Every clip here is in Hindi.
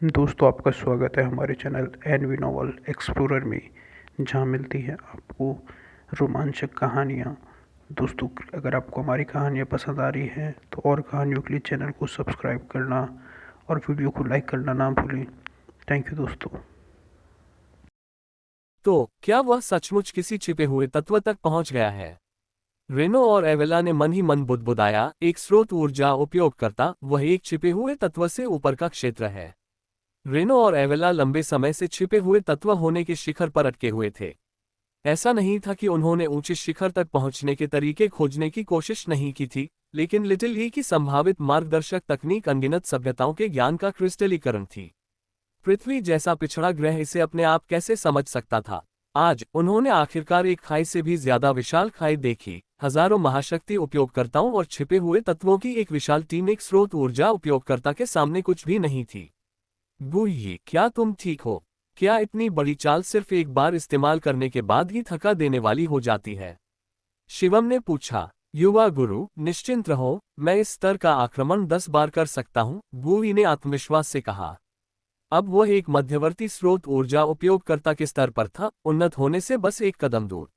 दोस्तों, आपका स्वागत है हमारे चैनल एनवी नॉवल एक्सप्लोरर में, जहां मिलती हैं आपको रोमांचक कहानियां। दोस्तों, अगर आपको हमारी कहानियां पसंद आ रही हैं तो और कहानियों के लिए चैनल को सब्सक्राइब करना और वीडियो को लाइक करना ना भूलें। थैंक यू दोस्तों। तो क्या वह सचमुच किसी छिपे हुए तत्व तक पहुंच गया है? रेनो और एवेला ने मन ही मन बुदबुदाया, एक स्रोत ऊर्जा उपयोगकर्ता, वह एक छिपे हुए तत्व से ऊपर का क्षेत्र है। रेनो और एवेला लंबे समय से छिपे हुए तत्व होने के शिखर पर अटके हुए थे। ऐसा नहीं था कि उन्होंने ऊंचे शिखर तक पहुंचने के तरीके खोजने की कोशिश नहीं की थी, लेकिन लिटिल ई की संभावित मार्गदर्शक तकनीक अनगिनत सभ्यताओं के ज्ञान का क्रिस्टलीकरण थी। पृथ्वी जैसा पिछड़ा ग्रह इसे अपने आप कैसे समझ सकता था? आज उन्होंने आखिरकार एक खाई से भी ज्यादा विशाल खाई देखी। हजारों महाशक्ति उपयोगकर्ताओं और छिपे हुए तत्वों की एक विशाल टीम एक स्रोत ऊर्जा उपयोगकर्ता के सामने कुछ भी नहीं थी। गुई, क्या तुम ठीक हो? क्या इतनी बड़ी चाल सिर्फ एक बार इस्तेमाल करने के बाद ही थका देने वाली हो जाती है? शिवम ने पूछा। युवा गुरु, निश्चिंत रहो, मैं इस स्तर का आक्रमण 10 बार कर सकता हूँ, गुई ने आत्मविश्वास से कहा। अब वह एक मध्यवर्ती स्रोत ऊर्जा उपयोगकर्ता के स्तर पर था, उन्नत होने से बस एक कदम दूर।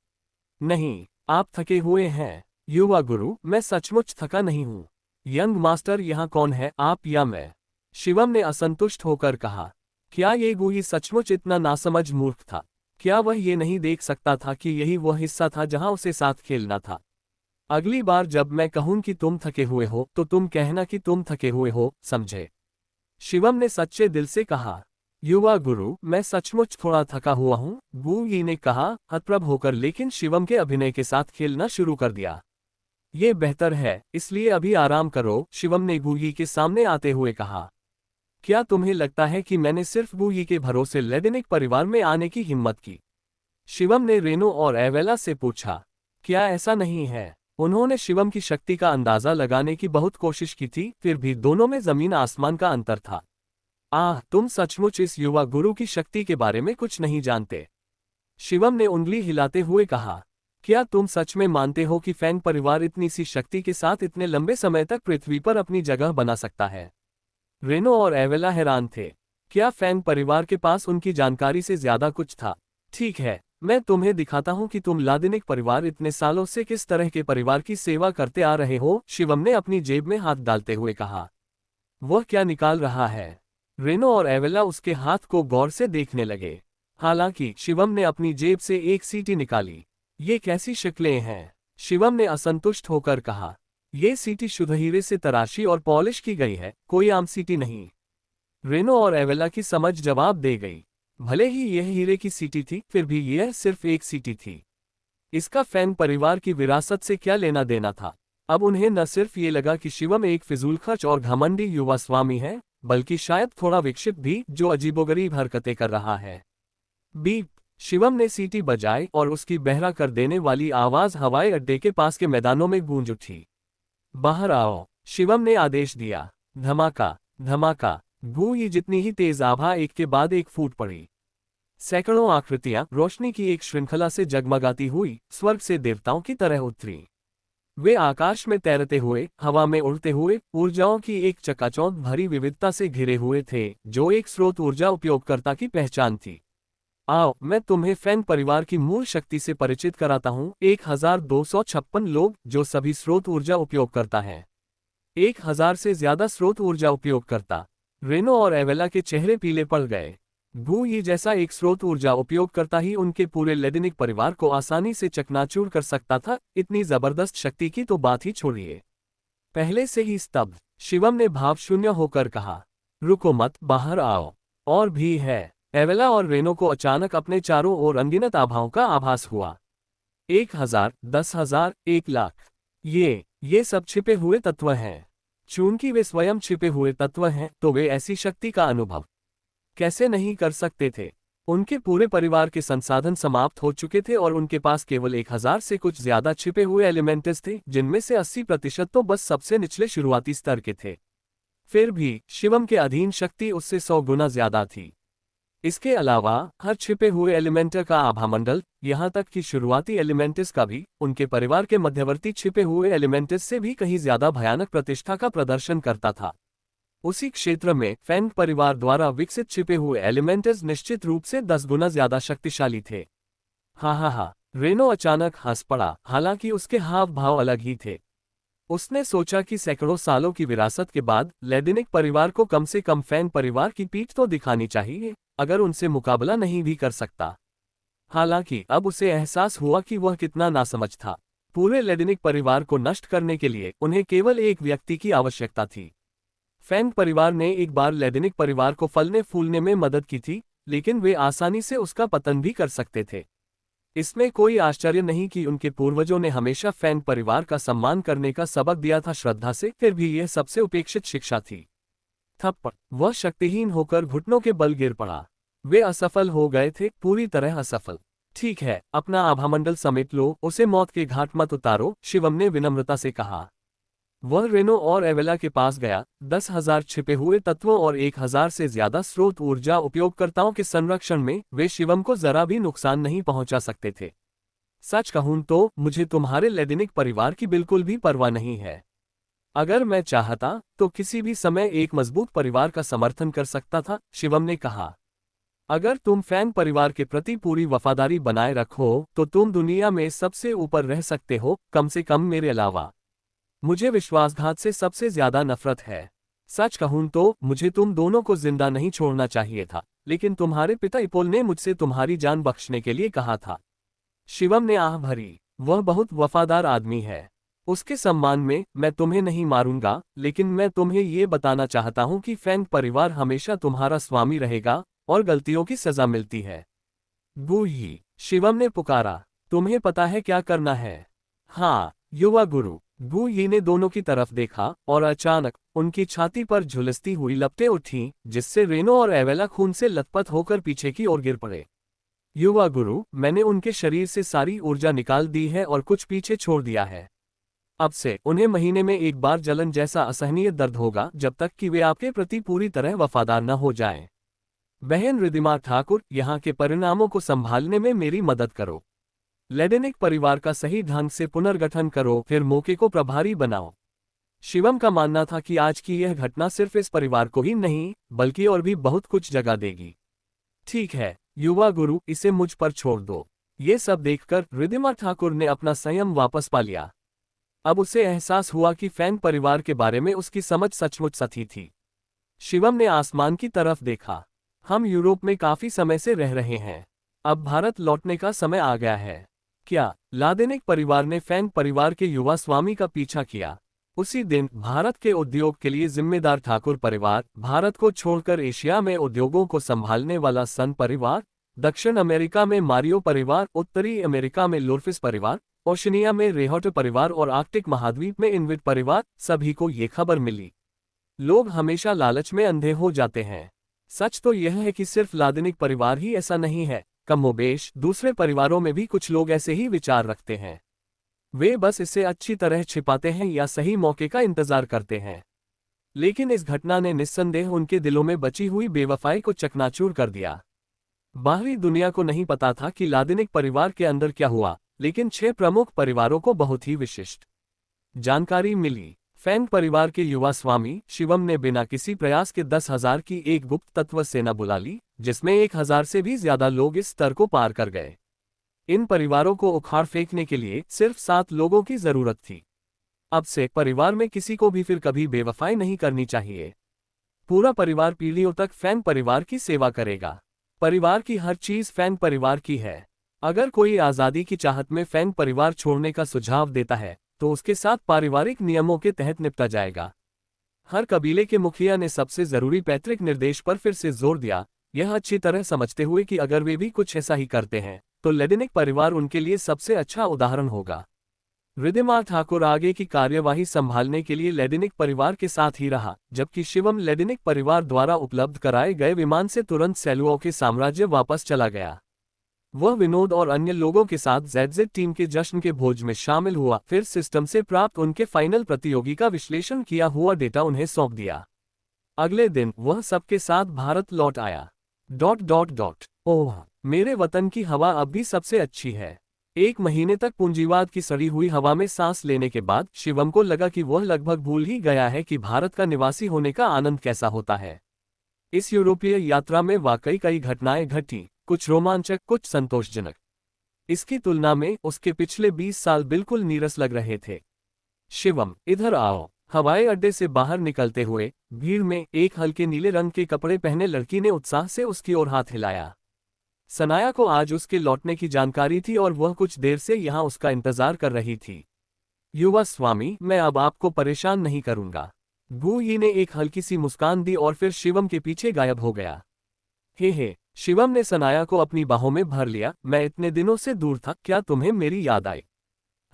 नहीं, आप थके हुए हैं। युवा गुरु, मैं सचमुच थका नहीं हूं। यंग मास्टर यहाँ कौन है, आप या मैं? शिवम ने असंतुष्ट होकर कहा। क्या ये गुही सचमुच इतना नासमझ मूर्ख था? क्या वह ये नहीं देख सकता था कि यही वह हिस्सा था जहां उसे साथ खेलना था? अगली बार जब मैं कहूं कि तुम थके हुए हो तो तुम कहना कि तुम थके हुए हो, समझे? शिवम ने सच्चे दिल से कहा। युवा गुरु, मैं सचमुच थोड़ा थका हुआ हूँ, गूंगी ने कहा, हतप्रभ होकर, लेकिन शिवम के अभिनय के साथ खेलना शुरू कर दिया। ये बेहतर है, इसलिए अभी आराम करो, शिवम ने गूंगी के सामने आते हुए कहा। क्या तुम्हें लगता है कि मैंने सिर्फ गूंगी के भरोसे लेडेनिक परिवार में आने की हिम्मत की? शिवम ने रेनो और एवेला से पूछा। क्या ऐसा नहीं है? उन्होंने शिवम की शक्ति का अंदाजा लगाने की बहुत कोशिश की थी, फिर भी दोनों में जमीन आसमान का अंतर था। तुम सचमुच इस युवा गुरु की शक्ति के बारे में कुछ नहीं जानते। शिवम ने उंगली हिलाते हुए कहा। क्या तुम सच में मानते हो कि फैंग परिवार इतनी सी शक्ति के साथ इतने लंबे समय तक पृथ्वी पर अपनी जगह बना सकता है? रेनो और एवेला हैरान थे। क्या फैंग परिवार के पास उनकी जानकारी से ज्यादा कुछ था? ठीक है, मैं तुम्हें दिखाता हूं कि तुम लादेनिक परिवार इतने सालों से किस तरह के परिवार की सेवा करते आ रहे हो, शिवम ने अपनी जेब में हाथ डालते हुए कहा। वह क्या निकाल रहा है? रेनो और एवेला उसके हाथ को गौर से देखने लगे। हालांकि शिवम ने अपनी जेब से एक सीटी निकाली। ये कैसी शक्लें हैं? शिवम ने असंतुष्ट होकर कहा। ये सीटी शुद्ध हीरे से तराशी और पॉलिश की गई है, कोई आम सीटी नहीं। रेनो और एवेला की समझ जवाब दे गई। भले ही यह हीरे की सीटी थी, फिर भी यह सिर्फ एक सीटी थी। इसका फैंग परिवार की विरासत से क्या लेना देना था? अब उन्हें न सिर्फ ये लगा कि शिवम एक फिजूलखर्च और घमंडी युवा स्वामी है, बल्कि शायद थोड़ा विक्षिप्त भी, जो अजीबोगरीब हरकतें कर रहा है। बीप! शिवम ने सीटी बजाई और उसकी बहरा कर देने वाली आवाज हवाई अड्डे के पास के मैदानों में गूंज उठी। बाहर आओ, शिवम ने आदेश दिया। धमाका, धमाका, गूंज जितनी ही तेज आभा एक के बाद एक फूट पड़ी। सैकड़ों आकृतियां रोशनी की एक श्रृंखला से जगमगाती हुई स्वर्ग से देवताओं की तरह उतरी। वे आकाश में तैरते हुए, हवा में उड़ते हुए, ऊर्जाओं की एक चकाचौंध भरी विविधता से घिरे हुए थे, जो एक स्रोत ऊर्जा उपयोगकर्ता की पहचान थी। आओ, मैं तुम्हें फैंग परिवार की मूल शक्ति से परिचित कराता हूँ। 1256 लोग, जो सभी स्रोत ऊर्जा उपयोगकर्ता हैं। 1000 से ज्यादा स्रोत ऊर्जा उपयोगकर्ता। रेनो और एवेला के चेहरे पीले पड़ गए। ये जैसा एक स्रोत ऊर्जा उपयोगकर्ता ही उनके पूरे लेडेनिक परिवार को आसानी से चकनाचूर कर सकता था, इतनी जबरदस्त शक्ति की तो बात ही छोड़िए। पहले से ही स्तब्ध, शिवम ने भावशून्य होकर कहा। रुको मत, बाहर आओ। और भी है। एवेला और रेनो को अचानक अपने चारों ओर अनगिनत आभाओं का आभास हुआ। 1000, 10,000, 1,00,000। ये सब छिपे हुए तत्व हैं। चूंकि वे स्वयं छिपे हुए तत्व हैं, तो वे ऐसी शक्ति का अनुभव कैसे नहीं कर सकते थे? उनके पूरे परिवार के संसाधन समाप्त हो चुके थे और उनके पास केवल 1000 से कुछ ज्यादा छिपे हुए एलिमेंट्स थे, जिनमें से 80% तो बस सबसे निचले शुरुआती स्तर के थे। फिर भी शिवम के अधीन शक्ति उससे 100 गुना ज्यादा थी। इसके अलावा हर छिपे हुए एलिमेंटर का आभामंडल, यहाँ तक कि शुरुआती एलिमेंट्स का भी, उनके परिवार के मध्यवर्ती छिपे हुए एलिमेंट्स से भी कहीं ज्यादा भयानक प्रतिष्ठा का प्रदर्शन करता था। उसी क्षेत्र में फैंग परिवार द्वारा विकसित छिपे हुए एलिमेंट्स निश्चित रूप से 10 गुना ज्यादा शक्तिशाली थे। हा, रेनो अचानक हंस पड़ा, हालांकि उसके हाव भाव अलग ही थे। उसने सोचा कि सैकड़ों सालों की विरासत के बाद लेडिनिक परिवार को कम से कम फैंग परिवार की पीठ तो दिखानी चाहिए, अगर उनसे मुकाबला नहीं भी कर सकता। हालांकि अब उसे एहसास हुआ कि वह कितना नासमझ था। पूरे लेडिनिक परिवार को नष्ट करने के लिए उन्हें केवल एक व्यक्ति की आवश्यकता थी। फैंग परिवार ने एक बार लेडिनिक परिवार को फलने फूलने में मदद की थी, लेकिन वे आसानी से उसका पतन भी कर सकते थे। इसमें कोई आश्चर्य नहीं कि उनके पूर्वजों ने हमेशा फैंग परिवार का सम्मान करने का सबक दिया था श्रद्धा से, फिर भी यह सबसे उपेक्षित शिक्षा थी। थप्पड़। वह शक्तिहीन होकर घुटनों के बल गिर पड़ा। वे असफल हो गए थे, पूरी तरह असफल। ठीक है, अपना आभामंडल समेट लो, उसे मौत के घाट मत उतारो, शिवम ने विनम्रता से कहा। वह रेनो और एवेला के पास गया। 10,000 छिपे हुए तत्वों और 1,000 से ज्यादा स्रोत ऊर्जा उपयोगकर्ताओं के संरक्षण में वे शिवम को जरा भी नुकसान नहीं पहुंचा सकते थे। सच कहूं तो मुझे तुम्हारे लेडिनिक परिवार की बिल्कुल भी परवाह नहीं है। अगर मैं चाहता तो किसी भी समय एक मजबूत परिवार का समर्थन कर सकता था, शिवम ने कहा। अगर तुम फैंग परिवार के प्रति पूरी वफादारी बनाए रखो तो तुम दुनिया में सबसे ऊपर रह सकते हो, कम से कम मेरे अलावा। मुझे विश्वासघात से सबसे ज्यादा नफरत है। सच कहूं तो मुझे तुम दोनों को जिंदा नहीं छोड़ना चाहिए था, लेकिन तुम्हारे पिता इपोल ने मुझसे तुम्हारी जान बख्शने के लिए कहा था। शिवम ने आह भरी। वह बहुत वफादार आदमी है। उसके सम्मान में मैं तुम्हें नहीं मारूंगा, लेकिन मैं तुम्हें ये बताना चाहता हूं कि फैंग परिवार हमेशा तुम्हारा स्वामी रहेगा और गलतियों की सजा मिलती है। गुही, शिवम ने पुकारा। तुम्हें पता है क्या करना है? हाँ, युवा गुरु। गु यी ने दोनों की तरफ देखा और अचानक उनकी छाती पर झुलसती हुई लपटें उठीं, जिससे रेनो और एवेला खून से लथपथ होकर पीछे की ओर गिर पड़े। युवा गुरु, मैंने उनके शरीर से सारी ऊर्जा निकाल दी है और कुछ पीछे छोड़ दिया है। अब से उन्हें महीने में एक बार जलन जैसा असहनीय दर्द होगा, जब तक कि वे आपके प्रति पूरी तरह वफादार न हो जाएं। बहन रिदिमा ठाकुर, यहाँ के परिणामों को संभालने में मेरी मदद करो। लेडिनिक परिवार का सही ढंग से पुनर्गठन करो, फिर मौके को प्रभारी बनाओ। शिवम का मानना था कि आज की यह घटना सिर्फ इस परिवार को ही नहीं, बल्कि और भी बहुत कुछ जगा देगी। ठीक है, युवा गुरु, इसे मुझ पर छोड़ दो। ये सब देखकर रिदिमा ठाकुर ने अपना संयम वापस पा लिया। अब उसे एहसास हुआ कि फैंग परिवार के बारे में उसकी समझ सचमुच सही थी। शिवम ने आसमान की तरफ देखा। हम यूरोप में काफी समय से रह रहे हैं। अब भारत लौटने का समय आ गया है। क्या लादेनिक परिवार ने फैंग परिवार के युवा स्वामी का पीछा किया? उसी दिन भारत के उद्योग के लिए जिम्मेदार ठाकुर परिवार, भारत को छोड़कर एशिया में उद्योगों को संभालने वाला सन परिवार, दक्षिण अमेरिका में मारियो परिवार, उत्तरी अमेरिका में लोरफिस परिवार, ओशनिया में रेहॉट परिवार और आर्कटिक महाद्वीप में इनविट परिवार, सभी को ये खबर मिली। लोग हमेशा लालच में अंधे हो जाते हैं। सच तो यह है कि सिर्फ लादेनिक परिवार ही ऐसा नहीं है, कमोबेश दूसरे परिवारों में भी कुछ लोग ऐसे ही विचार रखते हैं। वे बस इसे अच्छी तरह छिपाते हैं या सही मौके का इंतजार करते हैं। लेकिन इस घटना ने निस्संदेह उनके दिलों में बची हुई बेवफाई को चकनाचूर कर दिया। बाहरी दुनिया को नहीं पता था कि लादेनिक परिवार के अंदर क्या हुआ, लेकिन 6 प्रमुख परिवारों को बहुत ही विशिष्ट जानकारी मिली। फैंग परिवार के युवा स्वामी शिवम ने बिना किसी प्रयास के 10,000 की एक गुप्त तत्व सेना बुला ली, जिसमें 1,000 से भी ज्यादा लोग इस स्तर को पार कर गए। इन परिवारों को उखाड़ फेंकने के लिए सिर्फ 7 लोगों की जरूरत थी। अब से परिवार में किसी को भी फिर कभी बेवफाई नहीं करनी चाहिए। पूरा परिवार पीढ़ियों तक फैंग परिवार की सेवा करेगा। परिवार की हर चीज फैंग परिवार की है। अगर कोई आजादी की चाहत में फैंग परिवार छोड़ने का सुझाव देता है तो उसके साथ पारिवारिक नियमों के तहत निपटा जाएगा। हर कबीले के मुखिया ने सबसे जरूरी पैतृक निर्देश पर फिर से जोर दिया, यह अच्छी तरह समझते हुए कि अगर वे भी कुछ ऐसा ही करते हैं तो लेडिनिक परिवार उनके लिए सबसे अच्छा उदाहरण होगा। रिदिमा ठाकुर आगे की कार्यवाही संभालने के लिए लेडिनिक परिवार के साथ ही रहा, जबकि शिवम लेडिनिक परिवार द्वारा उपलब्ध कराए गए विमान से तुरंत सेलुओं के साम्राज्य वापस चला गया। वह विनोद और अन्य लोगों के साथ जेड टीम के जश्न के भोज में शामिल हुआ, फिर सिस्टम से प्राप्त उनके फाइनल प्रतियोगी का विश्लेषण किया हुआ डेटा उन्हें सौंप दिया। अगले दिन वह सबके साथ भारत लौट आया। ओह, मेरे वतन की हवा अब भी सबसे अच्छी है। 1 महीने तक पूंजीवाद की सड़ी हुई हवा में सांस लेने के बाद शिवम को लगा कि वह लगभग भूल ही गया है कि भारत का निवासी होने का आनंद कैसा होता है। इस यूरोपीय यात्रा में वाकई कई घटनाएं घटी, कुछ रोमांचक, कुछ संतोषजनक। इसकी तुलना में उसके पिछले 20 साल बिल्कुल नीरस लग रहे थे। शिवम, इधर आओ। हवाई अड्डे से बाहर निकलते हुए भीड़ में एक हल्के नीले रंग के कपड़े पहने लड़की ने उत्साह से उसकी ओर हाथ हिलाया। सनाया को आज उसके लौटने की जानकारी थी और वह कुछ देर से यहाँ उसका इंतजार कर रही थी। युवा स्वामी, मैं अब आपको परेशान नहीं करूंगा। गुई ने एक हल्की सी मुस्कान दी और फिर शिवम के पीछे गायब हो गया। हे, शिवम ने सनाया को अपनी बाहों में भर लिया। मैं इतने दिनों से दूर था, क्या तुम्हें मेरी याद आई?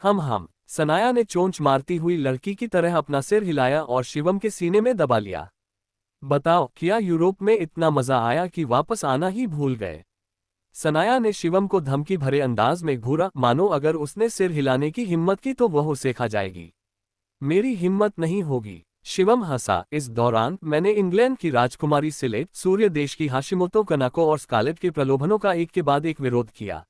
हम। सनाया ने चोंच मारती हुई लड़की की तरह अपना सिर हिलाया और शिवम के सीने में दबा लिया। बताओ, क्या यूरोप में इतना मजा आया कि वापस आना ही भूल गए? सनाया ने शिवम को धमकी भरे अंदाज में घूरा, मानो अगर उसने सिर हिलाने की हिम्मत की तो वह उसे खा जाएगी। मेरी हिम्मत नहीं होगी। शिवम हंसा। इस दौरान मैंने इंग्लैंड की राजकुमारी सिलेट, सूर्य देश की हाशिमोतो कनाको और स्कारलेट के प्रलोभनों का एक के बाद एक विरोध किया।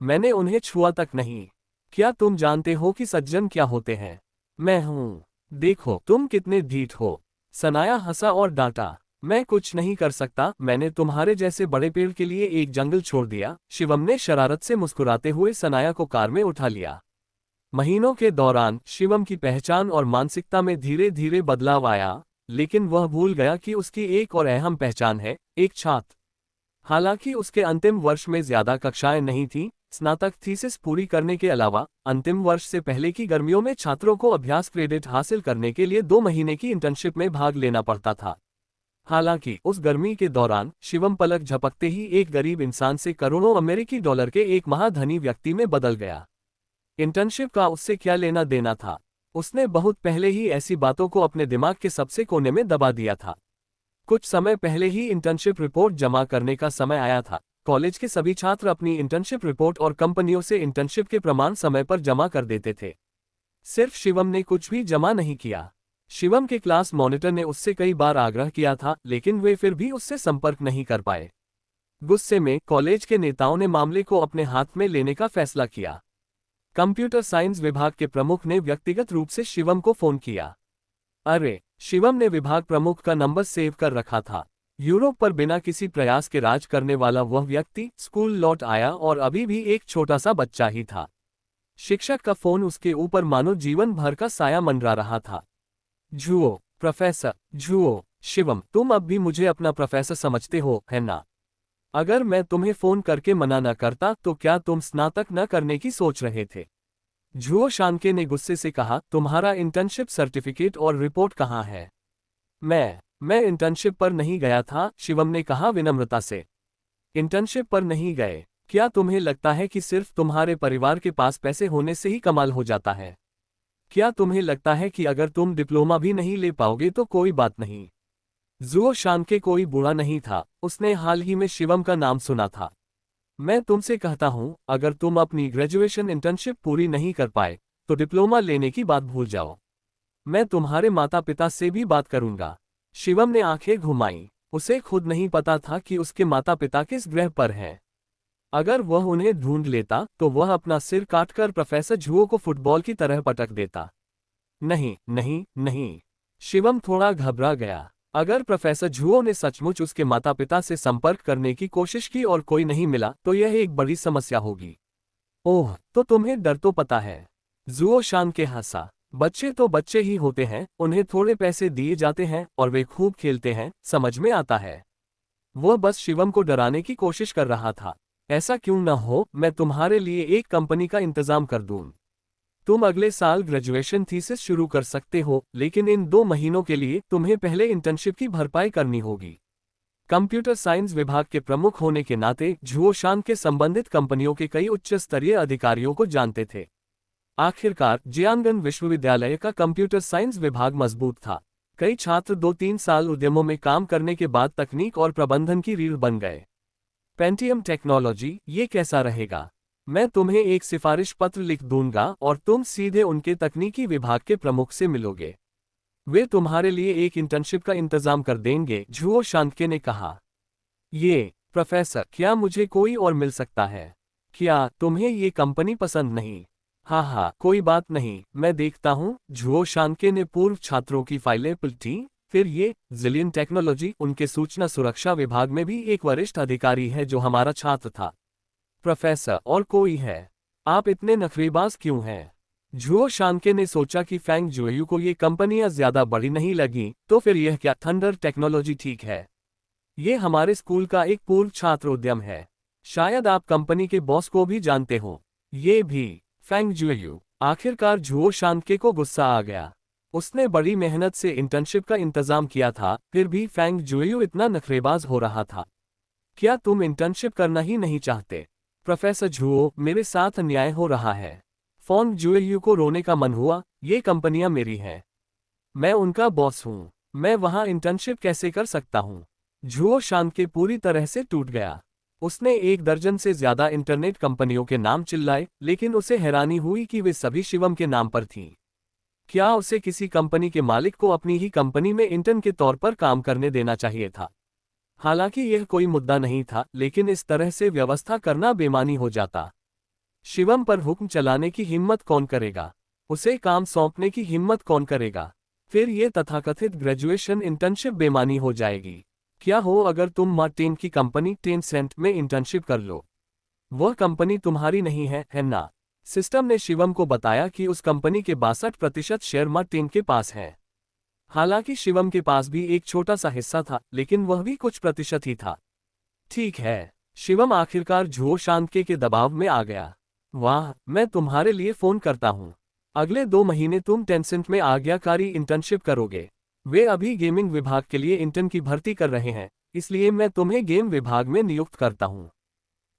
मैंने उन्हें छुआ तक नहीं। क्या तुम जानते हो कि सज्जन क्या होते हैं? मैं हूं। देखो तुम कितने ढीठ हो। सनाया हंसा और डांटा। मैं कुछ नहीं कर सकता, मैंने तुम्हारे जैसे बड़े पेड़ के लिए एक जंगल छोड़ दिया। शिवम ने शरारत से मुस्कुराते हुए सनाया को कार में उठा लिया। महीनों के दौरान शिवम की पहचान और मानसिकता में धीरे धीरे बदलाव आया, लेकिन वह भूल गया कि उसकी एक और अहम पहचान है, एक छात्र। हालांकि उसके अंतिम वर्ष में ज्यादा कक्षाएं नहीं थीं, स्नातक थीसिस पूरी करने के अलावा अंतिम वर्ष से पहले की गर्मियों में छात्रों को अभ्यास क्रेडिट हासिल करने के लिए 2 महीने की इंटर्नशिप में भाग लेना पड़ता था। हालांकि उस गर्मी के दौरान शिवम पलक झपकते ही एक गरीब इंसान से करोड़ों अमेरिकी डॉलर के एक महाधनी व्यक्ति में बदल गया। इंटर्नशिप का उससे क्या लेना देना था? उसने बहुत पहले ही ऐसी बातों को अपने दिमाग के सबसे कोने में दबा दिया था। कुछ समय पहले ही इंटर्नशिप रिपोर्ट जमा करने का समय आया था। कॉलेज के सभी छात्र अपनी इंटर्नशिप रिपोर्ट और कंपनियों से इंटर्नशिप के प्रमाण समय पर जमा कर देते थे। सिर्फ शिवम ने कुछ भी जमा नहीं किया। शिवम के क्लास मॉनिटर ने उससे कई बार आग्रह किया था, लेकिन वे फिर भी उससे संपर्क नहीं कर पाए। गुस्से में कॉलेज के नेताओं ने मामले को अपने हाथ में लेने का फैसला किया। कंप्यूटर साइंस विभाग के प्रमुख ने व्यक्तिगत रूप से शिवम को फोन किया। अरे, शिवम ने विभाग प्रमुख का नंबर सेव कर रखा था। यूरोप पर बिना किसी प्रयास के राज करने वाला वह व्यक्ति स्कूल लौट आया और अभी भी एक छोटा सा बच्चा ही था। शिक्षक का फोन उसके ऊपर मानो जीवन भर का साया मंडरा रहा था। जुओ, प्रोफेसर, जुओ। शिवम, तुम अब भी मुझे अपना प्रोफेसर समझते हो, है ना? अगर मैं तुम्हें फोन करके मना न करता तो क्या तुम स्नातक न करने की सोच रहे थे? जुओ शानके ने गुस्से से कहा, तुम्हारा इंटर्नशिप सर्टिफिकेट और रिपोर्ट कहाँ है? मैं इंटर्नशिप पर नहीं गया था, शिवम ने कहा विनम्रता से। इंटर्नशिप पर नहीं गए? क्या तुम्हें लगता है कि सिर्फ तुम्हारे परिवार के पास पैसे होने से ही कमाल हो जाता है? क्या तुम्हें लगता है कि अगर तुम डिप्लोमा भी नहीं ले पाओगे तो कोई बात नहीं? जुओ शानके कोई बुरा नहीं था, उसने हाल ही में शिवम का नाम सुना था। मैं तुमसे कहता हूं, अगर तुम अपनी ग्रेजुएशन इंटर्नशिप पूरी नहीं कर पाए तो डिप्लोमा लेने की बात भूल जाओ। मैं तुम्हारे माता पिता से भी बात करूंगा। शिवम ने आंखें घुमाईं। उसे खुद नहीं पता था कि उसके माता पिता किस ग्रह पर हैं। अगर वह उन्हें ढूंढ लेता तो वह अपना सिर काटकर प्रोफेसर जुओ को फुटबॉल की तरह पटक देता। नहीं नहीं नहीं। शिवम थोड़ा घबरा गया। अगर प्रोफेसर जुओ ने सचमुच उसके माता पिता से संपर्क करने की कोशिश की और कोई नहीं मिला तो यह एक बड़ी समस्या होगी। ओह, तो तुम्हें डर तो पता है। जुओ शान के हंसा। बच्चे तो बच्चे ही होते हैं, उन्हें थोड़े पैसे दिए जाते हैं और वे खूब खेलते हैं, समझ में आता है। वह बस शिवम को डराने की कोशिश कर रहा था। ऐसा क्यों न हो, मैं तुम्हारे लिए एक कंपनी का इंतजाम कर दूं। तुम अगले साल ग्रेजुएशन थीसिस शुरू कर सकते हो, लेकिन इन 2 महीनों के लिए तुम्हें पहले इंटर्नशिप की भरपाई करनी होगी। कंप्यूटर साइंस विभाग के प्रमुख होने के नाते जुओ शान के संबंधित कंपनियों के कई उच्च स्तरीय अधिकारियों को जानते थे। आखिरकार जियांगन विश्वविद्यालय का कंप्यूटर साइंस विभाग मजबूत था। कई छात्र 2-3 साल उद्यमों में काम करने के बाद तकनीक और प्रबंधन की रीढ़ बन गए। पेंटियम टेक्नोलॉजी, ये कैसा रहेगा? मैं तुम्हें एक सिफारिश पत्र लिख दूंगा और तुम सीधे उनके तकनीकी विभाग के प्रमुख से मिलोगे। वे तुम्हारे लिए एक इंटर्नशिप का इंतजाम कर देंगे, जुओ शानके ने कहा। ये, प्रोफेसर, क्या मुझे कोई और मिल सकता है? क्या तुम्हें ये कंपनी पसंद नहीं? हाँ हाँ, कोई बात नहीं, मैं देखता हूँ। झुओ शानके ने पूर्व छात्रों की फाइलें पलटी। फिर ये जिलियन टेक्नोलॉजी, उनके सूचना सुरक्षा विभाग में भी एक वरिष्ठ अधिकारी है जो हमारा छात्र था। प्रोफेसर, और कोई है? आप इतने नखरेबाज क्यों हैं? झुओ शानके ने सोचा कि फैंग जुएयू को ये कंपनियां ज्यादा बड़ी नहीं लगी, तो फिर यह क्या थंडर टेक्नोलॉजी ठीक है। ये हमारे स्कूल का एक पूर्व छात्र उद्यम है। शायद आप कंपनी के बॉस को भी जानते हो। ये भी। फैंग जुएयू। आखिरकार झुओ शानके को गुस्सा आ गया। उसने बड़ी मेहनत से इंटर्नशिप का इंतजाम किया था, फिर भी फैंग जुएयू इतना नखरेबाज हो रहा था। क्या तुम इंटर्नशिप करना ही नहीं चाहते? प्रोफेसर झुओ, मेरे साथ अन्याय हो रहा है। फॉन्ग जुएयू को रोने का मन हुआ। ये कंपनियां मेरी हैं। मैं उनका बॉस हूँ। मैं वहां इंटर्नशिप कैसे कर सकता हूँ? झुओ शानके पूरी तरह से टूट गया। उसने 1 दर्जन से ज्यादा इंटरनेट कंपनियों के नाम चिल्लाए, लेकिन उसे हैरानी हुई कि वे सभी शिवम के नाम पर थीं। क्या उसे किसी कंपनी के मालिक को अपनी ही कंपनी में इंटर्न के तौर पर काम करने देना चाहिए था? हालांकि यह कोई मुद्दा नहीं था, लेकिन इस तरह से व्यवस्था करना बेमानी हो जाता। शिवम पर हुक्म चलाने की हिम्मत कौन करेगा? उसे काम सौंपने की हिम्मत कौन करेगा? फिर ये तथाकथित ग्रेजुएशन इंटर्नशिप बेमानी हो जाएगी। क्या हो अगर तुम मार्टिन की कंपनी टेंसेंट में इंटर्नशिप कर लो? वह कंपनी तुम्हारी नहीं है ना? सिस्टम ने शिवम को बताया कि उस कंपनी के 62% शेयर मार्टिन के पास हैं। हालांकि शिवम के पास भी एक छोटा सा हिस्सा था, लेकिन वह भी कुछ प्रतिशत ही था। ठीक है। शिवम आखिरकार झुओ शानके के दबाव में आ गया। वाह, मैं तुम्हारे लिए फोन करता हूँ। अगले 2 महीने तुम टेंसेंट में आज्ञाकारी इंटर्नशिप करोगे। वे अभी गेमिंग विभाग के लिए इंटर्न की भर्ती कर रहे हैं, इसलिए मैं तुम्हें गेम विभाग में नियुक्त करता हूँ।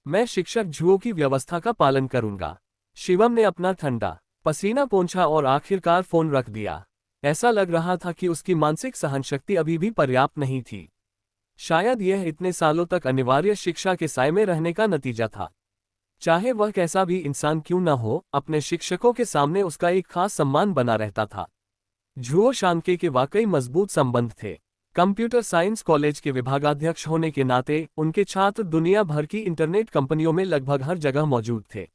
मैं शिक्षक झुओ की व्यवस्था का पालन करूंगा। शिवम ने अपना ठंडा पसीना पोंछा और आखिरकार फोन रख दिया। ऐसा लग रहा था कि उसकी मानसिक सहनशक्ति अभी भी पर्याप्त नहीं थी। शायद यह इतने सालों तक अनिवार्य शिक्षा के साए में रहने का नतीजा था। चाहे वह कैसा भी इंसान क्यों न हो, अपने शिक्षकों के सामने उसका एक खास सम्मान बना रहता था। झुओ शानके के वाकई मजबूत संबंध थे। कंप्यूटर साइंस कॉलेज के विभागाध्यक्ष होने के नाते उनके छात्र दुनिया भर की इंटरनेट कंपनियों में लगभग हर जगह मौजूद थे।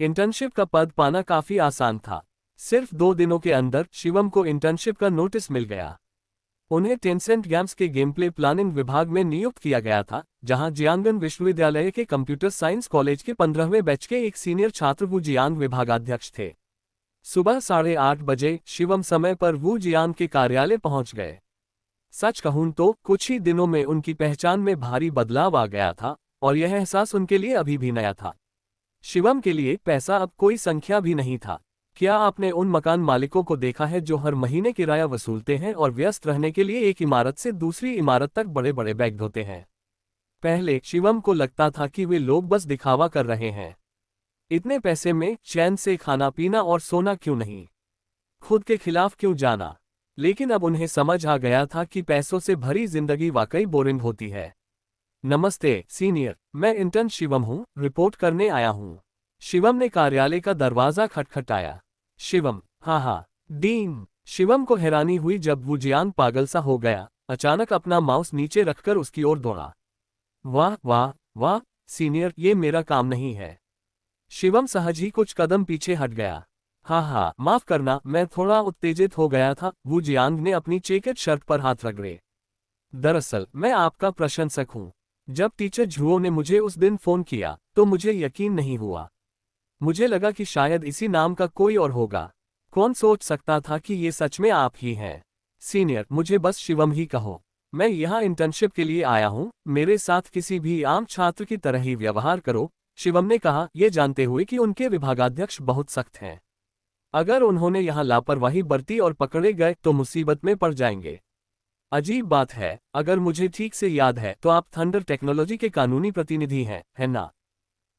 इंटर्नशिप का पद पाना काफी आसान था। सिर्फ 2 दिनों के अंदर शिवम को इंटर्नशिप का नोटिस मिल गया। उन्हें टेंसेंट गेम्स के गेमप्ले प्लानिंग विभाग में नियुक्त किया गया था, जहां जियांगन विश्वविद्यालय के कंप्यूटर साइंस कॉलेज के 15वें बैच के एक सीनियर छात्र वू जियांग विभागाध्यक्ष थे। सुबह 8:30 बजे शिवम समय पर वू जियांग के कार्यालय पहुंच गए। सच कहूं तो कुछ ही दिनों में उनकी पहचान में भारी बदलाव आ गया था, और यह एहसास उनके लिए अभी भी नया था। शिवम के लिए पैसा अब कोई संख्या भी नहीं था। क्या आपने उन मकान मालिकों को देखा है जो हर महीने किराया वसूलते हैं और व्यस्त रहने के लिए एक इमारत से दूसरी इमारत तक बड़े बड़े बैग ढोते हैं? पहले शिवम को लगता था कि वे लोग बस दिखावा कर रहे हैं। इतने पैसे में चैन से खाना पीना और सोना क्यों नहीं? खुद के खिलाफ क्यों जाना? लेकिन अब उन्हें समझ आ गया था कि पैसों से भरी जिंदगी वाकई बोरिंग होती है। नमस्ते सीनियर, मैं इंटर्न शिवम हूँ, रिपोर्ट करने आया हूँ। शिवम ने कार्यालय का दरवाजा खटखटाया। शिवम, हाँ डीन। शिवम को हैरानी हुई जब वो जियांग पागल सा हो गया, अचानक अपना माउस नीचे रखकर उसकी ओर दौड़ा। वाह वाह वाह सीनियर, ये मेरा काम नहीं है। शिवम सहज ही कुछ कदम पीछे हट गया। हाँ, माफ करना, मैं थोड़ा उत्तेजित हो गया था। वू जियांग ने अपनी चेकेट शर्ट पर हाथ रगड़े। दरअसल मैं आपका प्रशंसक हूँ। जब टीचर झुओ ने मुझे उस दिन फोन किया तो मुझे यकीन नहीं हुआ। मुझे लगा कि शायद इसी नाम का कोई और होगा। कौन सोच सकता था कि ये सच में आप ही हैं? सीनियर, मुझे बस शिवम ही कहो। मैं यहाँ इंटर्नशिप के लिए आया हूँ, मेरे साथ किसी भी आम छात्र की तरह ही व्यवहार करो, शिवम ने कहा, ये जानते हुए कि उनके विभागाध्यक्ष बहुत सख्त हैं। अगर उन्होंने यहाँ लापरवाही बरती और पकड़े गए तो मुसीबत में पड़ जाएंगे। अजीब बात है, अगर मुझे ठीक से याद है तो आप थंडर टेक्नोलॉजी के कानूनी प्रतिनिधि हैं, है ना?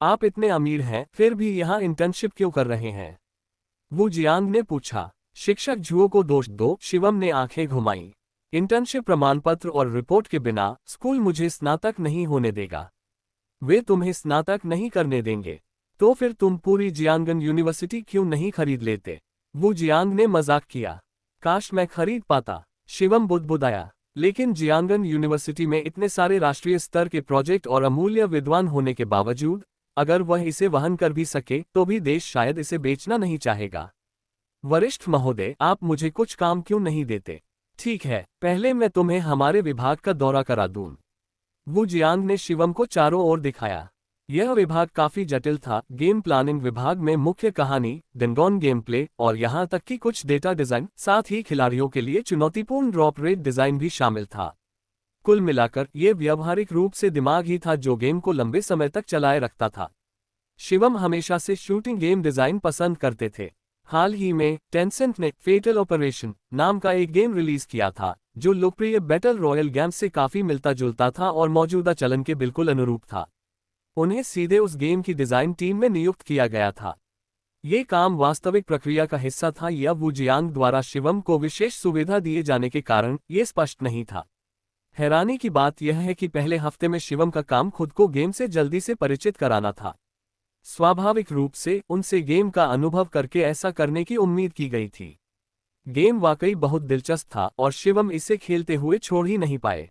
आप इतने अमीर हैं, फिर भी यहाँ इंटर्नशिप क्यों कर रहे हैं? वू जियांग ने पूछा। शिक्षक झुओ को दोष दो, शिवम ने आंखें घुमाई। इंटर्नशिप प्रमाणपत्र और रिपोर्ट के बिना स्कूल मुझे स्नातक नहीं होने देगा। वे तुम्हें स्नातक नहीं करने देंगे। तो फिर तुम पूरी जियांगन यूनिवर्सिटी क्यों नहीं खरीद लेते? वू जियांग ने मजाक किया। काश मैं खरीद पाता, शिवम बुदबुदाया। लेकिन जियांगन यूनिवर्सिटी में इतने सारे राष्ट्रीय स्तर के प्रोजेक्ट और अमूल्य विद्वान होने के बावजूद अगर वह इसे वहन कर भी सके तो भी देश शायद इसे बेचना नहीं चाहेगा। वरिष्ठ महोदय, आप मुझे कुछ काम क्यों नहीं देते? ठीक है, पहले मैं तुम्हें हमारे विभाग का दौरा करा दूं। वू जियांग ने शिवम को चारों ओर दिखाया। यह विभाग काफी जटिल था। गेम प्लानिंग विभाग में मुख्य कहानी, डिंगोन गेम प्ले और यहाँ तक कि कुछ डेटा डिजाइन, साथ ही खिलाड़ियों के लिए चुनौतीपूर्ण ड्रॉप रेट डिजाइन भी शामिल था। कुल मिलाकर ये व्यावहारिक रूप से दिमाग ही था जो गेम को लंबे समय तक चलाए रखता था। शिवम हमेशा से शूटिंग गेम डिजाइन पसंद करते थे। हाल ही में टेंसेंट ने फेटल ऑपरेशन नाम का एक गेम रिलीज किया था, जो लोकप्रिय बैटल रॉयल गेम से काफी मिलता जुलता था और मौजूदा चलन के बिल्कुल अनुरूप था। उन्हें सीधे उस गेम की डिजाइन टीम में नियुक्त किया गया था। ये काम वास्तविक प्रक्रिया का हिस्सा था या वू जियांग द्वारा शिवम को विशेष सुविधा दिए जाने के कारण ये स्पष्ट नहीं था। हैरानी की बात यह है कि पहले हफ्ते में शिवम का काम खुद को गेम से जल्दी से परिचित कराना था। स्वाभाविक रूप से उनसे गेम का अनुभव करके ऐसा करने की उम्मीद की गई थी। गेम वाकई बहुत दिलचस्प था और शिवम इसे खेलते हुए छोड़ ही नहीं पाए।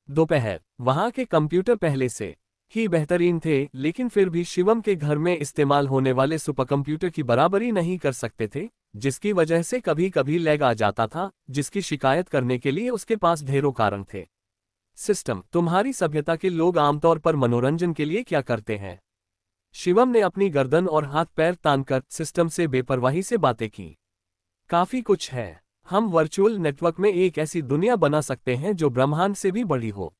दोपहर, वहां के कंप्यूटर पहले से ही बेहतरीन थे, लेकिन फिर भी शिवम के घर में इस्तेमाल होने वाले सुपर कंप्यूटर की बराबरी नहीं कर सकते थे, जिसकी वजह से कभी कभी लैग आ जाता था, जिसकी शिकायत करने के लिए उसके पास ढेरों कारण थे। सिस्टम, तुम्हारी सभ्यता के लोग आमतौर पर मनोरंजन के लिए क्या करते हैं? शिवम ने अपनी गर्दन और हाथ पैर तानकर सिस्टम से बेपरवाही से बातें की। काफी कुछ है। हम वर्चुअल नेटवर्क में एक ऐसी दुनिया बना सकते हैं जो ब्रह्मांड से भी बड़ी हो।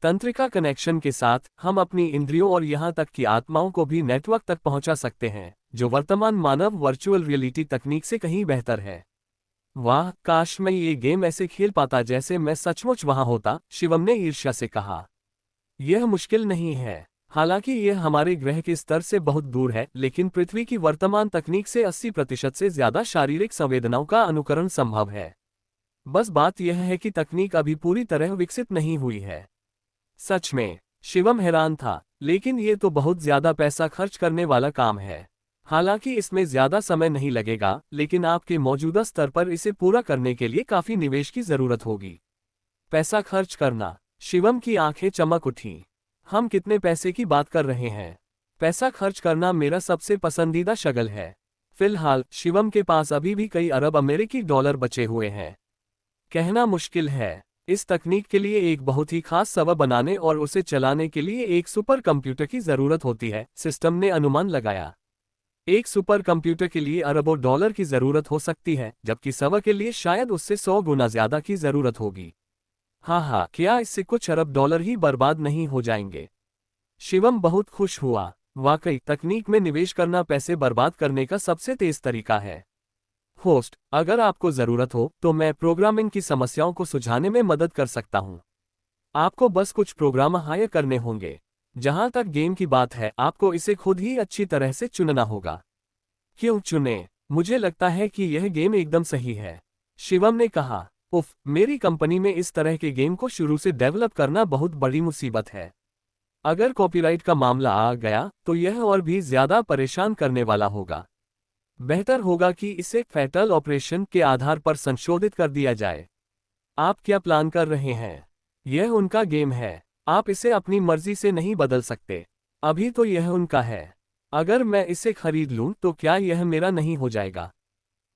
तंत्रिका कनेक्शन के साथ हम अपनी इंद्रियों और यहाँ तक कि आत्माओं को भी नेटवर्क तक पहुंचा सकते हैं, जो वर्तमान मानव वर्चुअल रियलिटी तकनीक से कहीं बेहतर है। वाह, काश मैं ये गेम ऐसे खेल पाता जैसे मैं सचमुच वहां होता, शिवम ने ईर्ष्या से कहा। यह मुश्किल नहीं है। हालांकि यह हमारे ग्रह के स्तर से बहुत दूर है, लेकिन पृथ्वी की वर्तमान तकनीक से 80% से ज्यादा शारीरिक संवेदनाओं का अनुकरण संभव है। बस बात यह है कि तकनीक अभी पूरी तरह विकसित नहीं हुई है। सच में, शिवम हैरान था, लेकिन ये तो बहुत ज्यादा पैसा खर्च करने वाला काम है। हालांकि इसमें ज्यादा समय नहीं लगेगा, लेकिन आपके मौजूदा स्तर पर इसे पूरा करने के लिए काफी निवेश की जरूरत होगी। पैसा खर्च करना, शिवम की आंखें चमक उठीं। हम कितने पैसे की बात कर रहे हैं? पैसा खर्च करना मेरा सबसे पसंदीदा शगल है। फिलहाल शिवम के पास अभी भी कई अरब अमेरिकी डॉलर बचे हुए हैं। कहना मुश्किल है। इस तकनीक के लिए एक बहुत ही खास सर्वर बनाने और उसे चलाने के लिए एक सुपर कंप्यूटर की जरूरत होती है, सिस्टम ने अनुमान लगाया। एक सुपर कंप्यूटर के लिए अरबों डॉलर की जरूरत हो सकती है, जबकि सर्वर के लिए शायद उससे 100 गुना ज्यादा की जरूरत होगी। हाँ, क्या इससे कुछ अरब डॉलर ही बर्बाद नहीं हो जाएंगे? शिवम बहुत खुश हुआ। वाकई तकनीक में निवेश करना पैसे बर्बाद करने का सबसे तेज तरीका है। होस्ट, अगर आपको जरूरत हो तो मैं प्रोग्रामिंग की समस्याओं को सुलझाने में मदद कर सकता हूं। आपको बस कुछ प्रोग्राम हायर करने होंगे। जहां तक गेम की बात है, आपको इसे खुद ही अच्छी तरह से चुनना होगा। क्यों चुने? मुझे लगता है कि यह गेम एकदम सही है, शिवम ने कहा। उफ, मेरी कंपनी में इस तरह के गेम को शुरू से डेवलप करना बहुत बड़ी मुसीबत है। अगर कॉपीराइट का मामला आ गया तो यह और भी ज्यादा परेशान करने वाला होगा। बेहतर होगा कि इसे फैटल ऑपरेशन के आधार पर संशोधित कर दिया जाए। आप क्या प्लान कर रहे हैं? यह उनका गेम है, आप इसे अपनी मर्जी से नहीं बदल सकते। अभी तो यह उनका है। अगर मैं इसे खरीद लूं तो क्या यह मेरा नहीं हो जाएगा?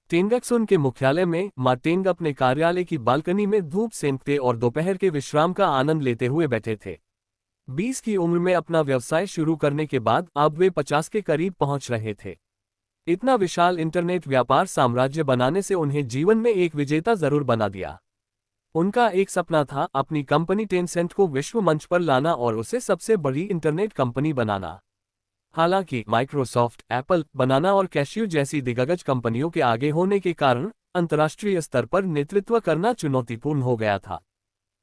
टेंगक्सुन के मुख्यालय में मा टेंग अपने कार्यालय की बालकनी में धूप सेंकते और दोपहर के विश्राम का आनंद लेते हुए बैठे थे। 20 की उम्र में अपना व्यवसाय शुरू करने के बाद अब वे 50 के करीब पहुंच रहे थे। इतना विशाल इंटरनेट व्यापार साम्राज्य बनाने से उन्हें जीवन में एक विजेता जरूर बना दिया। उनका एक सपना था अपनी कंपनी टेंसेंट को विश्व मंच पर लाना और उसे सबसे बड़ी इंटरनेट कंपनी बनाना। हालांकि माइक्रोसॉफ्ट, एप्पल, बनाना और कैशियो जैसी दिग्गज कंपनियों के आगे होने के कारण अंतर्राष्ट्रीय स्तर पर नेतृत्व करना चुनौतीपूर्ण हो गया था।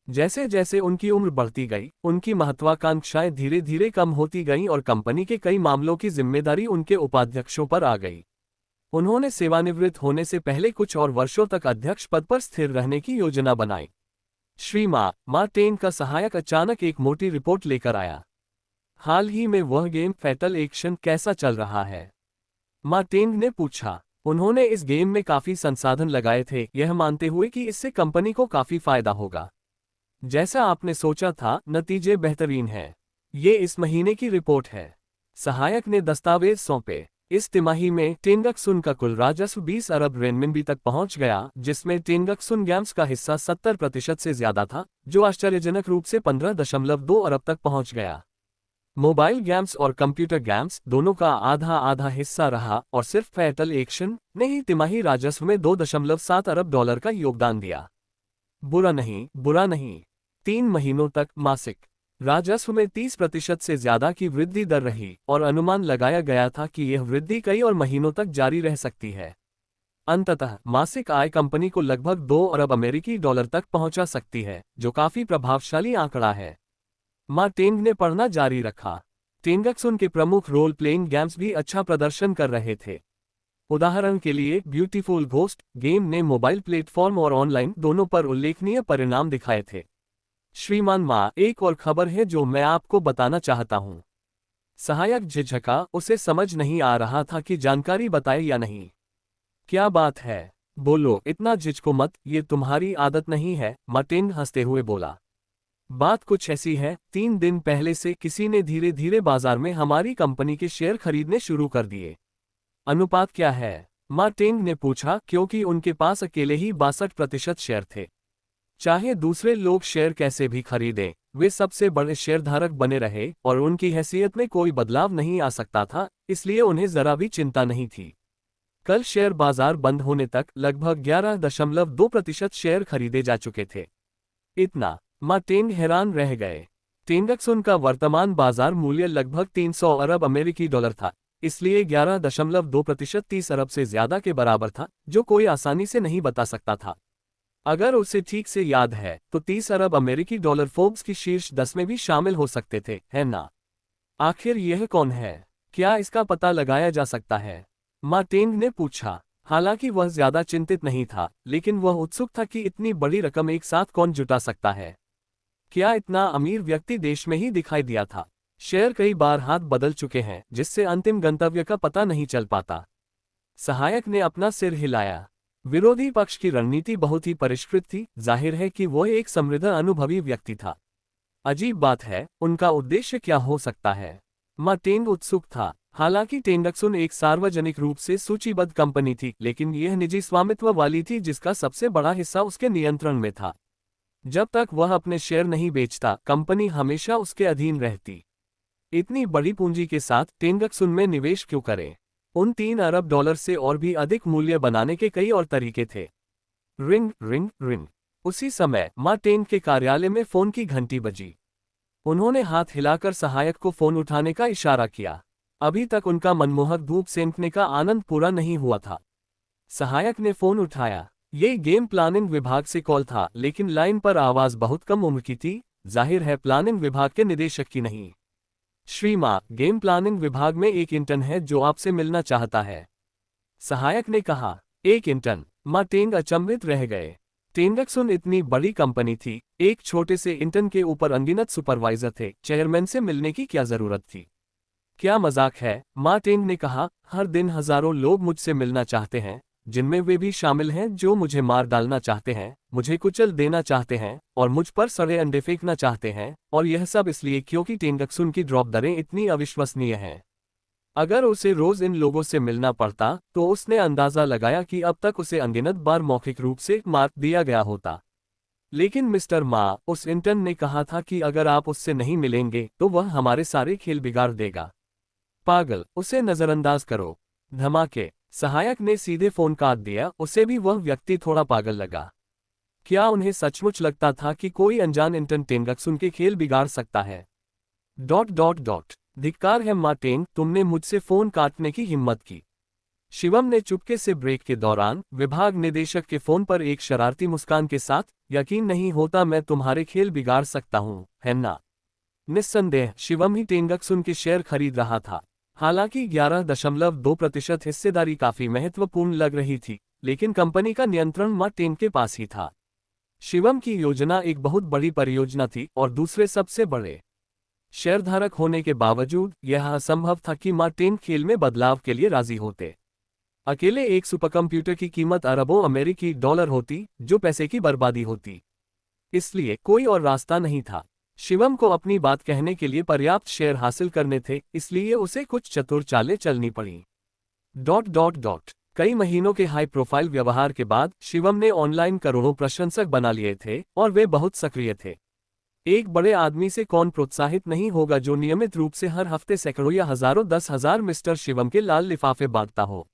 जैसे जैसे उनकी उम्र बढ़ती गई, उनकी महत्वाकांक्षाएं धीरे धीरे कम होती गईं और कंपनी के कई मामलों की जिम्मेदारी उनके उपाध्यक्षों पर आ गई। उन्होंने सेवानिवृत्त होने से पहले कुछ और वर्षों तक अध्यक्ष पद पर स्थिर रहने की योजना बनाई। श्री मा टेंग का सहायक अचानक एक मोटी रिपोर्ट लेकर आया। हाल ही में वह गेम फैटल एक्शन कैसा चल रहा है? मा टेंग ने पूछा। उन्होंने इस गेम में काफी संसाधन लगाए थे, यह मानते हुए कि इससे कंपनी को काफी फायदा होगा। जैसा आपने सोचा था, नतीजे बेहतरीन हैं। ये इस महीने की रिपोर्ट है। सहायक ने दस्तावेज सौंपे। इस तिमाही में टेंगक्सुन का कुल राजस्व 20 अरब रेनमिनबी तक पहुंच गया, जिसमें टेंगक्सुन गैम्स का हिस्सा 70% से ज्यादा था, जो आश्चर्यजनक रूप से 15.2 अरब तक पहुंच गया। मोबाइल गेम्स और कंप्यूटर गेम्स दोनों का आधा आधा हिस्सा रहा और सिर्फ फैटल एक्शन ने ही तिमाही राजस्व में 2.7 अरब डॉलर का योगदान दिया। बुरा नहीं। 3 महीनों तक मासिक राजस्व में 30% से ज्यादा की वृद्धि दर रही और अनुमान लगाया गया था कि यह वृद्धि कई और महीनों तक जारी रह सकती है। अंततः मासिक आय कंपनी को लगभग 2 अरब अमेरिकी डॉलर तक पहुंचा सकती है, जो काफी प्रभावशाली आंकड़ा है। मा टेंग ने पढ़ना जारी रखा। टेंगक्सुन के प्रमुख रोल प्लेइंग गेम्स भी अच्छा प्रदर्शन कर रहे थे। उदाहरण के लिए ब्यूटीफुल घोस्ट गेम ने मोबाइल प्लेटफॉर्म और ऑनलाइन दोनों पर उल्लेखनीय परिणाम दिखाए थे। श्रीमान मा, एक और खबर है जो मैं आपको बताना चाहता हूं। सहायक झिझका, उसे समझ नहीं आ रहा था कि जानकारी बताए या नहीं। क्या बात है? बोलो, इतना झिझको मत, ये तुम्हारी आदत नहीं है, मा टेंग हंसते हुए बोला। बात कुछ ऐसी है, 3 दिन पहले से किसी ने धीरे धीरे बाजार में हमारी कंपनी के शेयर खरीदने शुरू कर दिए। अनुपात क्या है? मा टेंग ने पूछा, क्योंकि उनके पास अकेले ही 62% शेयर थे। चाहे दूसरे लोग शेयर कैसे भी खरीदें, वे सबसे बड़े शेयरधारक बने रहे और उनकी हैसियत में कोई बदलाव नहीं आ सकता था, इसलिए उन्हें जरा भी चिंता नहीं थी। कल शेयर बाजार बंद होने तक लगभग 11.2% शेयर खरीदे जा चुके थे। इतना? मा टेंग हैरान रह गए। टेंगक्सुन का वर्तमान बाजार मूल्य लगभग 300 अरब अमेरिकी डॉलर था, इसलिए 11.2% 30 अरब से ज्यादा के बराबर था, जो कोई आसानी से नहीं बता सकता था। अगर उसे ठीक से याद है तो 30 अरब अमेरिकी डॉलर फोर्ब्स की शीर्ष 10 में भी शामिल हो सकते थे, है ना? आखिर यह कौन है? क्या इसका पता लगाया जा सकता है? मा टेंग ने पूछा। हालांकि वह ज्यादा चिंतित नहीं था, लेकिन वह उत्सुक था कि इतनी बड़ी रकम एक साथ कौन जुटा सकता है। क्या इतना अमीर व्यक्ति देश में ही दिखाई दिया था? शेयर कई बार हाथ बदल चुके हैं, जिससे अंतिम गंतव्य का पता नहीं चल पाता। सहायक ने अपना सिर हिलाया। विरोधी पक्ष की रणनीति बहुत ही परिष्कृत थी, जाहिर है कि वह एक समृद्ध अनुभवी व्यक्ति था। अजीब बात है, उनका उद्देश्य क्या हो सकता है? मा टेंग उत्सुक था। हालांकि टेंगक्सुन एक सार्वजनिक रूप से सूचीबद्ध कंपनी थी, लेकिन यह निजी स्वामित्व वाली थी जिसका सबसे बड़ा हिस्सा उसके नियंत्रण में था। जब तक वह अपने शेयर नहीं बेचता, कंपनी हमेशा उसके अधीन रहती। इतनी बड़ी पूंजी के साथ टेंगक्सुन में निवेश क्यों करें? उन 3 अरब डॉलर से और भी अधिक मूल्य बनाने के कई और तरीके थे। Ring ring ring. उसी समय मा टेंग के कार्यालय में फोन की घंटी बजी। उन्होंने हाथ हिलाकर सहायक को फोन उठाने का इशारा किया। अभी तक उनका मनमोहक धूप सेंकने का आनंद पूरा नहीं हुआ था। सहायक ने फोन उठाया। ये गेम प्लानिंग विभाग से कॉल था, लेकिन लाइन पर आवाज बहुत कम उम्र की थी, जाहिर है प्लानिंग विभाग के निदेशक की नहीं। श्रीमान, गेम प्लानिंग विभाग में एक इंटर्न है जो आपसे मिलना चाहता है, सहायक ने कहा। एक इंटर्न? मा टेंग अचंभित रह गए। टेंगक्सुन इतनी बड़ी कंपनी थी, एक छोटे से इंटर्न के ऊपर अनगिनत सुपरवाइजर थे, चेयरमैन से मिलने की क्या जरूरत थी? क्या मजाक है? मा टेंग ने कहा। हर दिन हजारों लोग मुझसे मिलना चाहते हैं, जिनमें वे भी शामिल हैं जो मुझे मार डालना चाहते हैं, मुझे कुचल देना चाहते हैं और मुझ पर सड़े अंडे फेंकना चाहते हैं, और यह सब इसलिए क्योंकि टेंगक्सुन की ड्रॉप दरें इतनी अविश्वसनीय हैं। अगर उसे रोज इन लोगों से मिलना पड़ता तो उसने अंदाजा लगाया कि अब तक उसे अनगिनत बार मौखिक रूप से मार दिया गया होता। लेकिन मिस्टर मा, उस इंटर्न ने कहा था कि अगर आप उससे नहीं मिलेंगे तो वह हमारे सारे खेल बिगाड़ देगा। पागल, उसे नजरअंदाज करो। धमाके। सहायक ने सीधे फोन काट दिया। उसे भी वह व्यक्ति थोड़ा पागल लगा। क्या उन्हें सचमुच लगता था कि कोई अनजान इंटर्न टेंगक्सुन के खेल बिगाड़ सकता है? ... धिक्कार है मा टेंग, तुमने मुझसे फोन काटने की हिम्मत की। शिवम ने चुपके से ब्रेक के दौरान विभाग निदेशक के फोन पर एक शरारती मुस्कान के साथ, यकीन नहीं होता मैं तुम्हारे खेल बिगाड़ सकता हूं, है ना? निस्संदेह शिवम ही टेंगक्सुन के शेयर खरीद रहा था। हालांकि 11.2% हिस्सेदारी काफी महत्वपूर्ण लग रही थी, लेकिन कंपनी का नियंत्रण मा टेंग के पास ही था। शिवम की योजना एक बहुत बड़ी परियोजना थी और दूसरे सबसे बड़े शेयरधारक होने के बावजूद यह असंभव था कि मा टेंग खेल में बदलाव के लिए राजी होते। अकेले एक सुपरकंप्यूटर की कीमत अरबों अमेरिकी डॉलर होती, जो पैसे की बर्बादी होती। इसलिए कोई और रास्ता नहीं था। शिवम को अपनी बात कहने के लिए पर्याप्त शेयर हासिल करने थे, इसलिए उसे कुछ चतुर चालें चलनी पड़ी। कई महीनों के हाई प्रोफाइल व्यवहार के बाद शिवम ने ऑनलाइन करोड़ों प्रशंसक बना लिए थे और वे बहुत सक्रिय थे। एक बड़े आदमी से कौन प्रोत्साहित नहीं होगा जो नियमित रूप से हर हफ्ते सैकड़ों या हजारों 10,000 मिस्टर शिवम के लाल लिफाफे बांटता हो।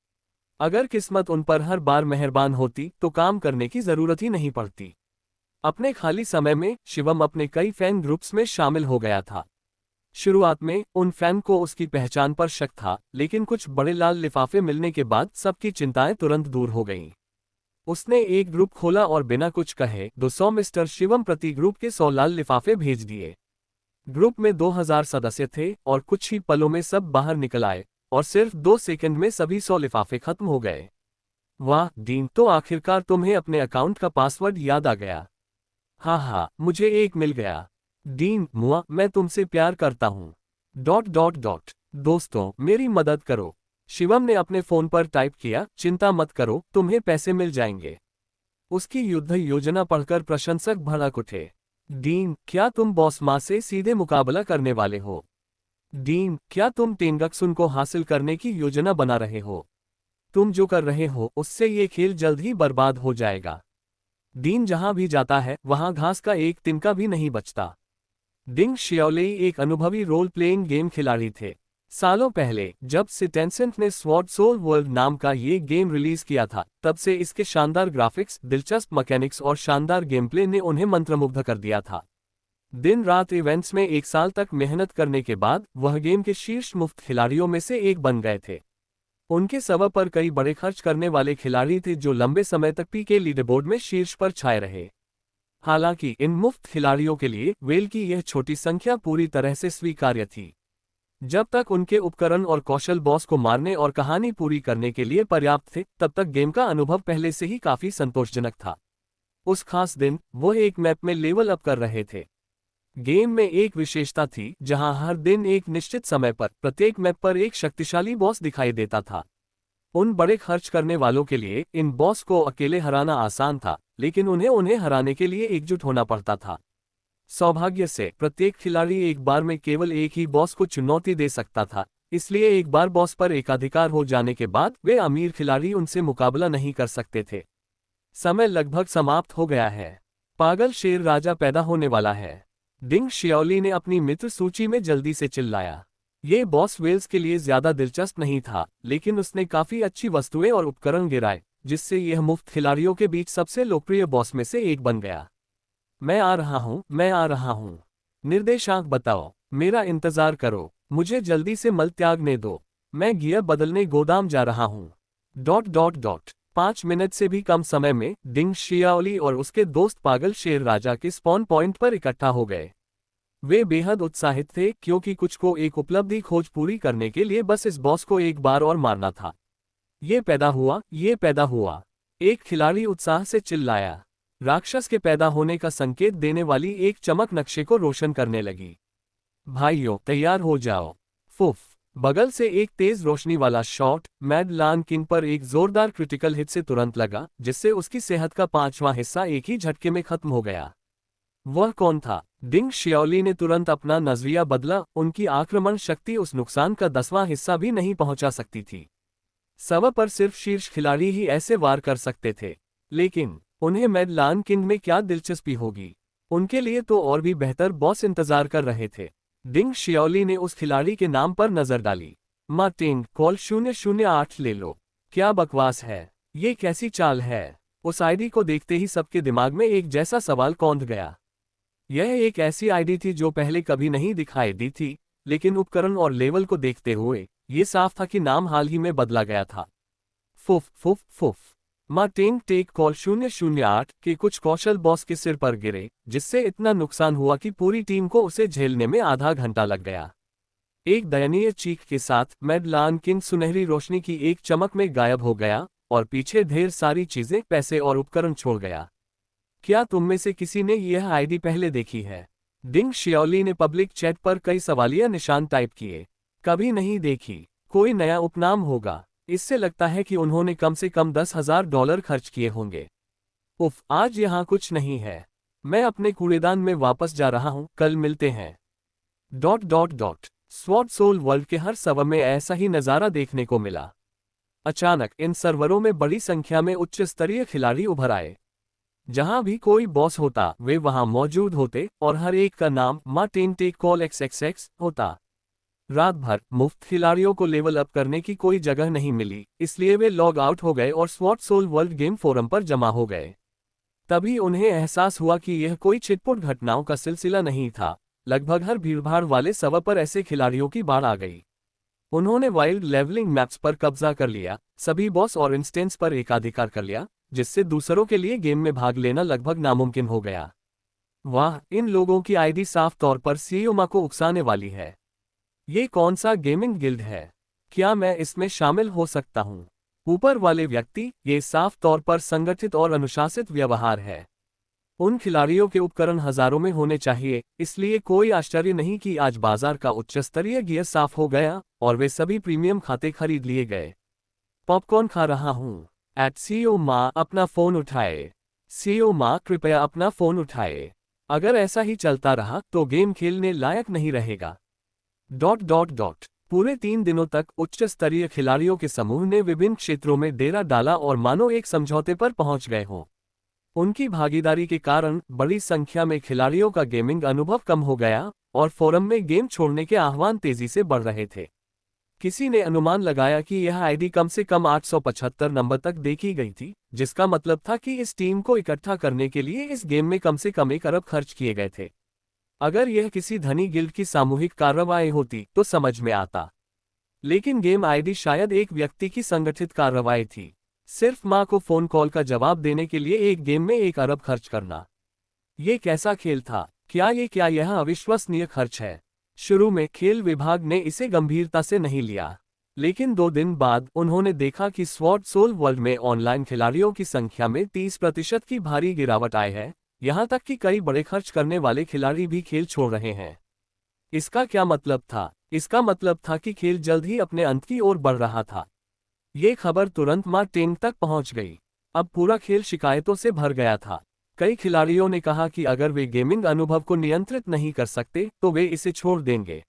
अगर किस्मत उन पर हर बार मेहरबान होती तो काम करने की जरूरत ही नहीं पड़ती। अपने खाली समय में शिवम अपने कई फैन ग्रुप्स में शामिल हो गया था। शुरुआत में उन फैन को उसकी पहचान पर शक था, लेकिन कुछ बड़े लाल लिफाफे मिलने के बाद सबकी चिंताएं तुरंत दूर हो गईं। उसने एक ग्रुप खोला और बिना कुछ कहे 200 मिस्टर शिवम प्रति ग्रुप के 100 लाल लिफाफे भेज दिए। ग्रुप में 2000 सदस्य थे और कुछ ही पलों में सब बाहर निकल आए और सिर्फ 2 सेकंड में सभी 100 लिफाफे खत्म हो गए। वाह डीन, तो आखिरकार तुम्हें अपने अकाउंट का पासवर्ड याद आ गया। हाँ, मुझे एक मिल गया। डीन, मुआ, मैं तुमसे प्यार करता हूँ। दोस्तों, मेरी मदद करो। शिवम ने अपने फोन पर टाइप किया, चिंता मत करो, तुम्हें पैसे मिल जाएंगे। उसकी युद्ध योजना पढ़कर प्रशंसक भड़क उठे। डीन, क्या तुम बॉस माँ से सीधे मुकाबला करने वाले हो? डीन, क्या तुम टेंगक्सुन को हासिल करने की योजना बना रहे हो? तुम जो कर रहे हो उससे ये खेल जल्द ही बर्बाद हो जाएगा। डीन जहां भी जाता है वहां घास का एक तिनका भी नहीं बचता। डिंग शियाओलेई एक अनुभवी रोल प्लेइंग गेम खिलाड़ी थे। सालों पहले जब से टेंसेंट ने स्वॉर्ड सोल वर्ल्ड नाम का ये गेम रिलीज किया था, तब से इसके शानदार ग्राफिक्स, दिलचस्प मैकेनिक्स और शानदार गेमप्ले ने उन्हें मंत्रमुग्ध कर दिया था। दिन रात इवेंट्स में 1 साल तक मेहनत करने के बाद वह गेम के शीर्ष मुफ्त खिलाड़ियों में से एक बन गए थे। उनके सबब पर कई बड़े खर्च करने वाले खिलाड़ी थे जो लंबे समय तक पीके लीडरबोर्ड में शीर्ष पर छाए रहे। हालांकि इन मुफ्त खिलाड़ियों के लिए वेल की यह छोटी संख्या पूरी तरह से स्वीकार्य थी। जब तक उनके उपकरण और कौशल बॉस को मारने और कहानी पूरी करने के लिए पर्याप्त थे, तब तक गेम का अनुभव पहले से ही काफी संतोषजनक था। उस खास दिन वो एक मैप में लेवल अप कर रहे थे। गेम में एक विशेषता थी जहां हर दिन एक निश्चित समय पर प्रत्येक मैप पर एक शक्तिशाली बॉस दिखाई देता था। उन बड़े खर्च करने वालों के लिए इन बॉस को अकेले हराना आसान था, लेकिन उन्हें हराने के लिए एकजुट होना पड़ता था। सौभाग्य से प्रत्येक खिलाड़ी एक बार में केवल एक ही बॉस को चुनौती दे सकता था, इसलिए एक बार बॉस पर एकाधिकार हो जाने के बाद वे अमीर खिलाड़ी उनसे मुकाबला नहीं कर सकते थे। समय लगभग समाप्त हो गया है। पागल शेर राजा पैदा होने वाला है। डिंग शियाओली ने अपनी मित्र सूची में जल्दी से चिल्लाया। ये बॉस वेल्स के लिए ज्यादा दिलचस्प नहीं था, लेकिन उसने काफी अच्छी वस्तुएं और उपकरण गिराए, जिससे यह मुफ्त खिलाड़ियों के बीच सबसे लोकप्रिय बॉस में से एक बन गया। मैं आ रहा हूँ। निर्देशांक बताओ, मेरा इंतजार करो, मुझे जल्दी से मल त्यागने दो, मैं गियर बदलने गोदाम जा रहा हूँ। 5 मिनट से भी कम समय में डिंग शियाओली और उसके दोस्त पागल शेर राजा के स्पॉन पॉइंट पर इकट्ठा हो गए। वे बेहद उत्साहित थे क्योंकि कुछ को एक उपलब्धि खोज पूरी करने के लिए बस इस बॉस को एक बार और मारना था। ये पैदा हुआ। एक खिलाड़ी उत्साह से चिल्लाया। राक्षस के पैदा होने का संकेत देने वाली एक चमक नक्शे को रोशन करने लगी। भाइयों, तैयार हो जाओ। फुफ, बगल से एक तेज रोशनी वाला शॉट मैड लान किंग पर एक जोरदार क्रिटिकल हिट से तुरंत लगा, जिससे उसकी सेहत का 5वां हिस्सा एक ही झटके में खत्म हो गया। वह कौन था? डिंग शियाओली ने तुरंत अपना नजरिया बदला। उनकी आक्रमण शक्ति उस नुकसान का 10वां हिस्सा भी नहीं पहुंचा सकती थी। सब पर सिर्फ शीर्ष खिलाड़ी ही ऐसे वार कर सकते थे, लेकिन उन्हें मैड लान किंग में क्या दिलचस्पी होगी? उनके लिए तो और भी बेहतर बॉस इंतजार कर रहे थे। डिंग शियाओली ने उस खिलाड़ी के नाम पर नजर डाली। मार्टिन कॉल 008 ले लो। क्या बकवास है, ये कैसी चाल है? उस आईडी को देखते ही सबके दिमाग में एक जैसा सवाल कौंध गया। यह एक ऐसी आईडी थी जो पहले कभी नहीं दिखाई दी थी, लेकिन उपकरण और लेवल को देखते हुए ये साफ था कि नाम हाल ही में बदला गया था। फुफ। मार्टिन टेक कॉल 008 के कुछ कौशल बॉस के सिर पर गिरे, जिससे इतना नुकसान हुआ कि पूरी टीम को उसे झेलने में आधा घंटा लग गया। एक दयनीय चीख के साथ मैड लान किंग सुनहरी रोशनी की एक चमक में गायब हो गया और पीछे ढेर सारी चीजें, पैसे और उपकरण छोड़ गया। क्या तुम में से किसी ने यह आईडी पहले देखी है? डिंग शियाओली ने पब्लिक चैट पर कई सवालिया निशान टाइप किए। कभी नहीं देखी। कोई नया उपनाम होगा। इससे लगता है कि उन्होंने कम से कम $10,000 खर्च किए होंगे। उफ, आज यहाँ कुछ नहीं है। मैं अपने कूड़ेदान में वापस जा रहा हूँ, कल मिलते हैं। स्वॉर्ड सोल वर्ल्ड के हर सर्वर में ऐसा ही नज़ारा देखने को मिला। अचानक इन सर्वरों में बड़ी संख्या में उच्च स्तरीय खिलाड़ी उभर आए। जहां भी कोई बॉस होता वे वहां मौजूद होते और हर एक का नाम मार्टिन टेक कॉल XXX होता। रात भर मुफ्त खिलाड़ियों को लेवल अप करने की कोई जगह नहीं मिली, इसलिए वे लॉग आउट हो गए और sword soul world game forum पर जमा हो गए। तभी उन्हें एहसास हुआ कि यह कोई छिटपुट घटनाओं का सिलसिला नहीं था। लगभग हर भीड़भाड़ वाले सर्वर पर ऐसे खिलाड़ियों की बाढ़ आ गई। उन्होंने वाइल्ड लेवलिंग मैप्स पर कब्जा कर लिया, सभी बॉस और इंस्टेंस पर एकाधिकार कर लिया, जिससे दूसरों के लिए गेम में भाग लेना लगभग नामुमकिन हो गया। वाह, इन लोगों की आईडी साफ तौर पर सीओमा को उकसाने वाली है। ये कौन सा गेमिंग गिल्ड है? क्या मैं इसमें शामिल हो सकता हूँ? ऊपर वाले व्यक्ति, ये साफ तौर पर संगठित और अनुशासित व्यवहार है। उन खिलाड़ियों के उपकरण हजारों में होने चाहिए, इसलिए कोई आश्चर्य नहीं कि आज बाजार का उच्च स्तरीय गियर साफ हो गया और वे सभी प्रीमियम खाते खरीद लिए गए। पॉपकॉर्न खा रहा हूँ। सीओ माँ अपना फोन उठाए। सीओ माँ कृपया अपना फोन उठाए। अगर ऐसा ही चलता रहा तो गेम खेलने लायक नहीं रहेगा। पूरे 3 दिनों तक उच्च स्तरीय खिलाड़ियों के समूह ने विभिन्न क्षेत्रों में डेरा डाला और मानो एक समझौते पर पहुंच गए हों। उनकी भागीदारी के कारण बड़ी संख्या में खिलाड़ियों का गेमिंग अनुभव कम हो गया और फोरम में गेम छोड़ने के आह्वान तेजी से बढ़ रहे थे। किसी ने अनुमान लगाया कि यह आईडी कम से कम 875 नंबर तक देखी गई थी, जिसका मतलब था कि इस टीम को इकट्ठा करने के लिए इस गेम में कम से कम 1 अरब खर्च किए गए थे। अगर यह किसी धनी गिल्ड की सामूहिक कार्रवाई होती तो समझ में आता, लेकिन गेम आईडी शायद एक व्यक्ति की संगठित कार्रवाई थी। सिर्फ माँ को फोन कॉल का जवाब देने के लिए एक गेम में 1 अरब खर्च करना, ये कैसा खेल था? क्या यह अविश्वसनीय खर्च है? शुरू में खेल विभाग ने इसे गंभीरता से नहीं लिया, लेकिन 2 दिन बाद उन्होंने देखा कि स्वॉर्ड सोल वर्ल्ड में ऑनलाइन खिलाड़ियों की संख्या में 30% की भारी गिरावट आई है, यहां तक कि कई बड़े खर्च करने वाले खिलाड़ी भी खेल छोड़ रहे हैं। इसका क्या मतलब था? इसका मतलब था कि खेल जल्द ही अपने अंत की ओर बढ़ रहा था। ये खबर तुरंत मार्टिन तक पहुंच गई। अब पूरा खेल शिकायतों से भर गया था। कई खिलाड़ियों ने कहा कि अगर वे गेमिंग अनुभव को नियंत्रित नहीं कर सकते तो वे इसे छोड़ देंगे।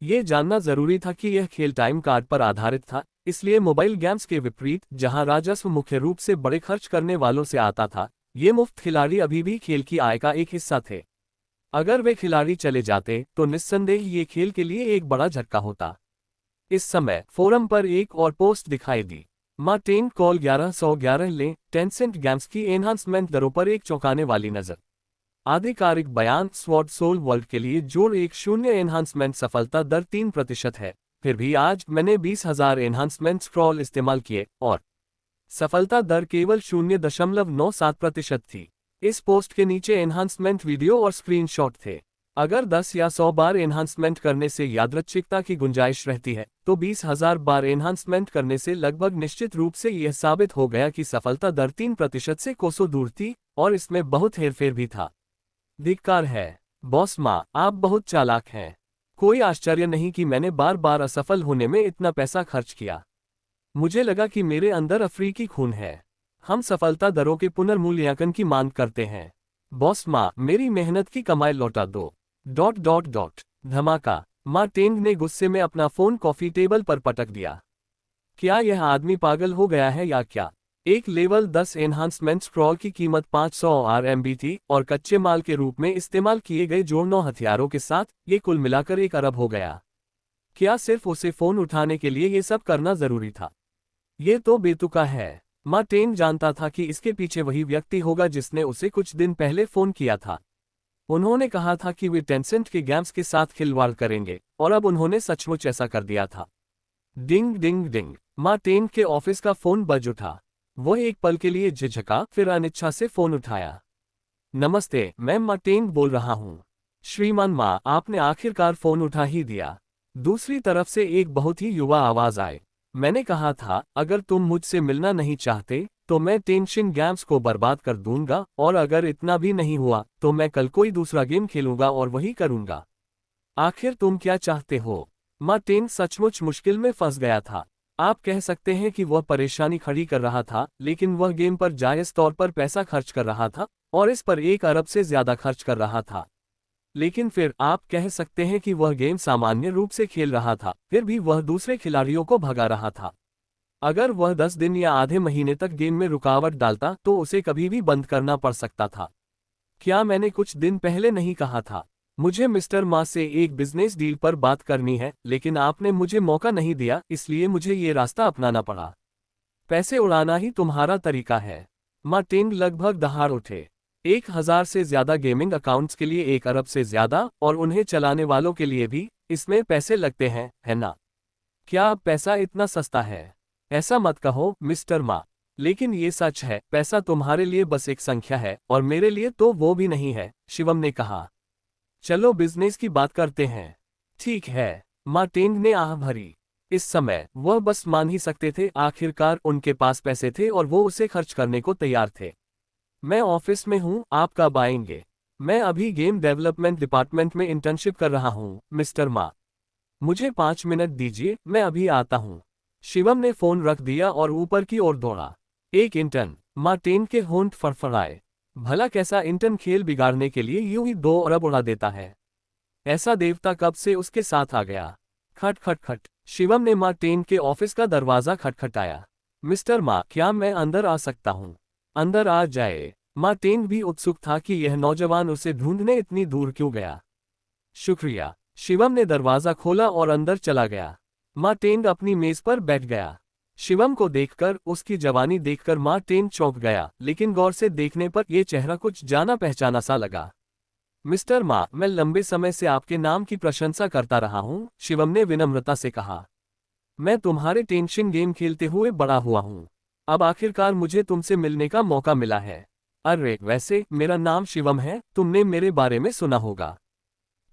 ये जानना जरूरी था कि यह खेल टाइम कार्ड पर आधारित था, इसलिए मोबाइल गेम्स के विपरीत, जहां राजस्व मुख्य रूप से बड़े खर्च करने वालों से आता था, ये मुफ्त खिलाड़ी अभी भी खेल की आय का एक हिस्सा थे। अगर वे खिलाड़ी चले जाते तो निस्संदेह ये खेल के लिए एक बड़ा झटका होता। इस समय फोरम पर एक और पोस्ट दिखाई दी। मार्टिन कॉल 1111 लें, टेंसेंट गेम्स की एनहांसमेंट दरों पर एक चौंकाने वाली नजर। आधिकारिक बयान, स्वॉर्ड सोल वर्ल्ड के लिए जोड़ 10 एनहांसमेंट सफलता दर 3% है। फिर भी आज मैंने 20,000 एनहांसमेंट स्क्रॉल इस्तेमाल किए और सफलता दर केवल 0.97% थी। इस पोस्ट के नीचे एनहांसमेंट वीडियो और स्क्रीनशॉट थे। अगर 10 या 100 बार एनहांसमेंट करने से यादृच्छिकता की गुंजाइश रहती है, तो 20,000 बार एनहांसमेंट करने से लगभग निश्चित रूप से यह साबित हो गया कि सफलता दर 3% से कोसों दूर थी और इसमें बहुत हेरफेर भी था। धिक्कार है, बॉस माँ, आप बहुत चालाक हैं। कोई आश्चर्य नहीं कि मैंने बार बार असफल होने में इतना पैसा खर्च किया। मुझे लगा कि मेरे अंदर अफ्रीकी खून है। हम सफलता दरों के पुनर्मूल्यांकन की मांग करते हैं। बॉस माँ, मेरी मेहनत की कमाई लौटा दो। धमाका। मार्टिन ने गुस्से में अपना फोन कॉफी टेबल पर पटक दिया। क्या यह आदमी पागल हो गया है या क्या? एक लेवल 10 एनहांसमेंट स्क्रॉल की कीमत 500 RMB थी और कच्चे माल के रूप में इस्तेमाल किए गए जोड़नों हथियारों के साथ ये कुल मिलाकर 1 अरब हो गया। क्या सिर्फ उसे फोन उठाने के लिए ये सब करना जरूरी था? ये तो बेतुका है। मार्टिन जानता था कि इसके पीछे वही व्यक्ति होगा जिसने उसे कुछ दिन पहले फोन किया था। उन्होंने कहा था कि वे टेंसेंट के गेम्स के साथ खिलवाड़ करेंगे और अब उन्होंने सचमुच ऐसा कर दिया था। डिंग डिंग डिंग। मार्टिन के ऑफिस का फोन बज उठा। वह एक पल के लिए झिझका, फिर अनिच्छा से फोन उठाया। नमस्ते, मैं मार्टिन बोल रहा हूँ। श्रीमान माँ, आपने आखिरकार फोन उठा ही दिया। दूसरी तरफ से एक बहुत ही युवा आवाज आई। मैंने कहा था, अगर तुम मुझसे मिलना नहीं चाहते तो मैं टेंशन गेम्स को बर्बाद कर दूंगा, और अगर इतना भी नहीं हुआ तो मैं कल कोई दूसरा गेम खेलूंगा और वही करूंगा। आखिर तुम क्या चाहते हो? मार्टिन सचमुच मुश्किल में फंस गया था। आप कह सकते हैं कि वह परेशानी खड़ी कर रहा था, लेकिन वह गेम पर जायज तौर पर पैसा खर्च कर रहा था और इस पर 1 अरब से ज्यादा खर्च कर रहा था। लेकिन फिर आप कह सकते हैं कि वह गेम सामान्य रूप से खेल रहा था, फिर भी वह दूसरे खिलाड़ियों को भगा रहा था। अगर वह 10 दिन या आधे महीने तक गेम में रुकावट डालता तो उसे कभी भी बंद करना पड़ सकता था। क्या मैंने कुछ दिन पहले नहीं कहा था? मुझे मिस्टर मा से एक बिजनेस डील पर बात करनी है, लेकिन आपने मुझे मौका नहीं दिया, इसलिए मुझे ये रास्ता अपनाना पड़ा। पैसे उड़ाना ही तुम्हारा तरीका है। मार्टिन लगभग दहाड़ उठे। 1000 से ज्यादा गेमिंग अकाउंट्स के लिए 1 अरब से ज्यादा, और उन्हें चलाने वालों के लिए भी, इसमें पैसे लगते हैं, है ना? क्या अब पैसा इतना सस्ता है? ऐसा मत कहो, मिस्टर मा। लेकिन ये सच है, पैसा तुम्हारे लिए बस एक संख्या है, और मेरे लिए तो वो भी नहीं है, शिवम ने कहा। चलो बिजनेस की बात करते हैं। ठीक है, मार्टिन ने आह भरी। इस समय वह बस मान ही सकते थे, आखिरकार उनके पास पैसे थे और वो उसे खर्च करने को तैयार थे। मैं ऑफिस में हूँ, आप कब आएंगे? मैं अभी गेम डेवलपमेंट डिपार्टमेंट में इंटर्नशिप कर रहा हूँ, मिस्टर मा। मुझे 5 मिनट दीजिए, मैं अभी आता हूँ। शिवम ने फोन रख दिया और ऊपर की ओर दौड़ा। एक इंटर्न? मार्टिन के होंठ फड़फड़ाए। भला कैसा इंटर्न खेल बिगाड़ने के लिए यूं ही 2 अरब उड़ा देता है? ऐसा देवता कब से उसके साथ आ गया? खट खट खट। शिवम ने मार्टिन के ऑफिस का दरवाजा खटखटाया। मिस्टर मा, क्या मैं अंदर आ सकता हूँ? अंदर आ जाए। मार्टिन भी उत्सुक था कि यह नौजवान उसे ढूंढने इतनी दूर क्यों गया। शुक्रिया। शिवम ने दरवाजा खोला और अंदर चला गया। मार्टिन अपनी मेज पर बैठ गया। शिवम को देखकर, उसकी जवानी देखकर मार्टिन चौंक गया, लेकिन गौर से देखने पर यह चेहरा कुछ जाना पहचाना सा लगा। मिस्टर मा, मैं लंबे समय से आपके नाम की प्रशंसा करता रहा हूं, शिवम ने विनम्रता से कहा। मैं तुम्हारे टेंशन गेम खेलते हुए बड़ा हुआ हूं। अब आखिरकार मुझे तुमसे मिलने का मौका मिला है। अरे वैसे मेरा नाम शिवम है, तुमने मेरे बारे में सुना होगा।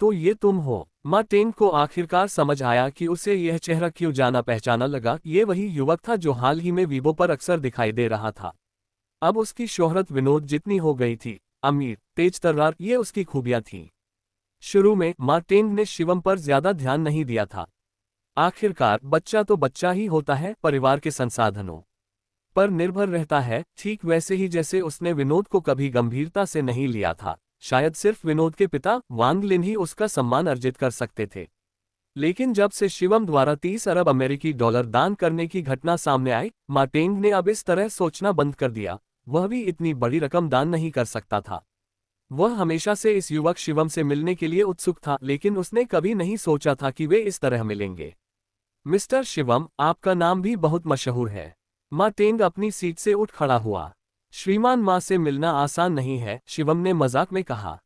तो ये तुम हो? मार्टिन को आखिरकार समझ आया कि उसे यह चेहरा क्यों जाना पहचाना लगा। ये वही युवक था जो हाल ही में वीबो पर अक्सर दिखाई दे रहा था। अब उसकी शोहरत विनोद जितनी हो गई थी। अमीर, तेज तर्रार, ये उसकी खूबियां थीं। शुरू में मार्टिन ने शिवम पर ज्यादा ध्यान नहीं दिया था। आखिरकार बच्चा तो बच्चा ही होता है, परिवार के संसाधनों पर निर्भर रहता है, ठीक वैसे ही जैसे उसने विनोद को कभी गंभीरता से नहीं लिया था। शायद सिर्फ विनोद के पिता वांग लिन ही उसका सम्मान अर्जित कर सकते थे। लेकिन जब से शिवम द्वारा 30 अरब अमेरिकी डॉलर दान करने की घटना सामने आई, मार्टिन ने अब इस तरह सोचना बंद कर दिया। वह भी इतनी बड़ी रकम दान नहीं कर सकता था। वह हमेशा से इस युवक शिवम से मिलने के लिए उत्सुक था, लेकिन उसने कभी नहीं सोचा था कि वे इस तरह मिलेंगे। मिस्टर शिवम, आपका नाम भी बहुत मशहूर है। मार्टिन अपनी सीट से उठ खड़ा हुआ। श्रीमान मा से मिलना आसान नहीं है, शिवम ने मजाक में कहा।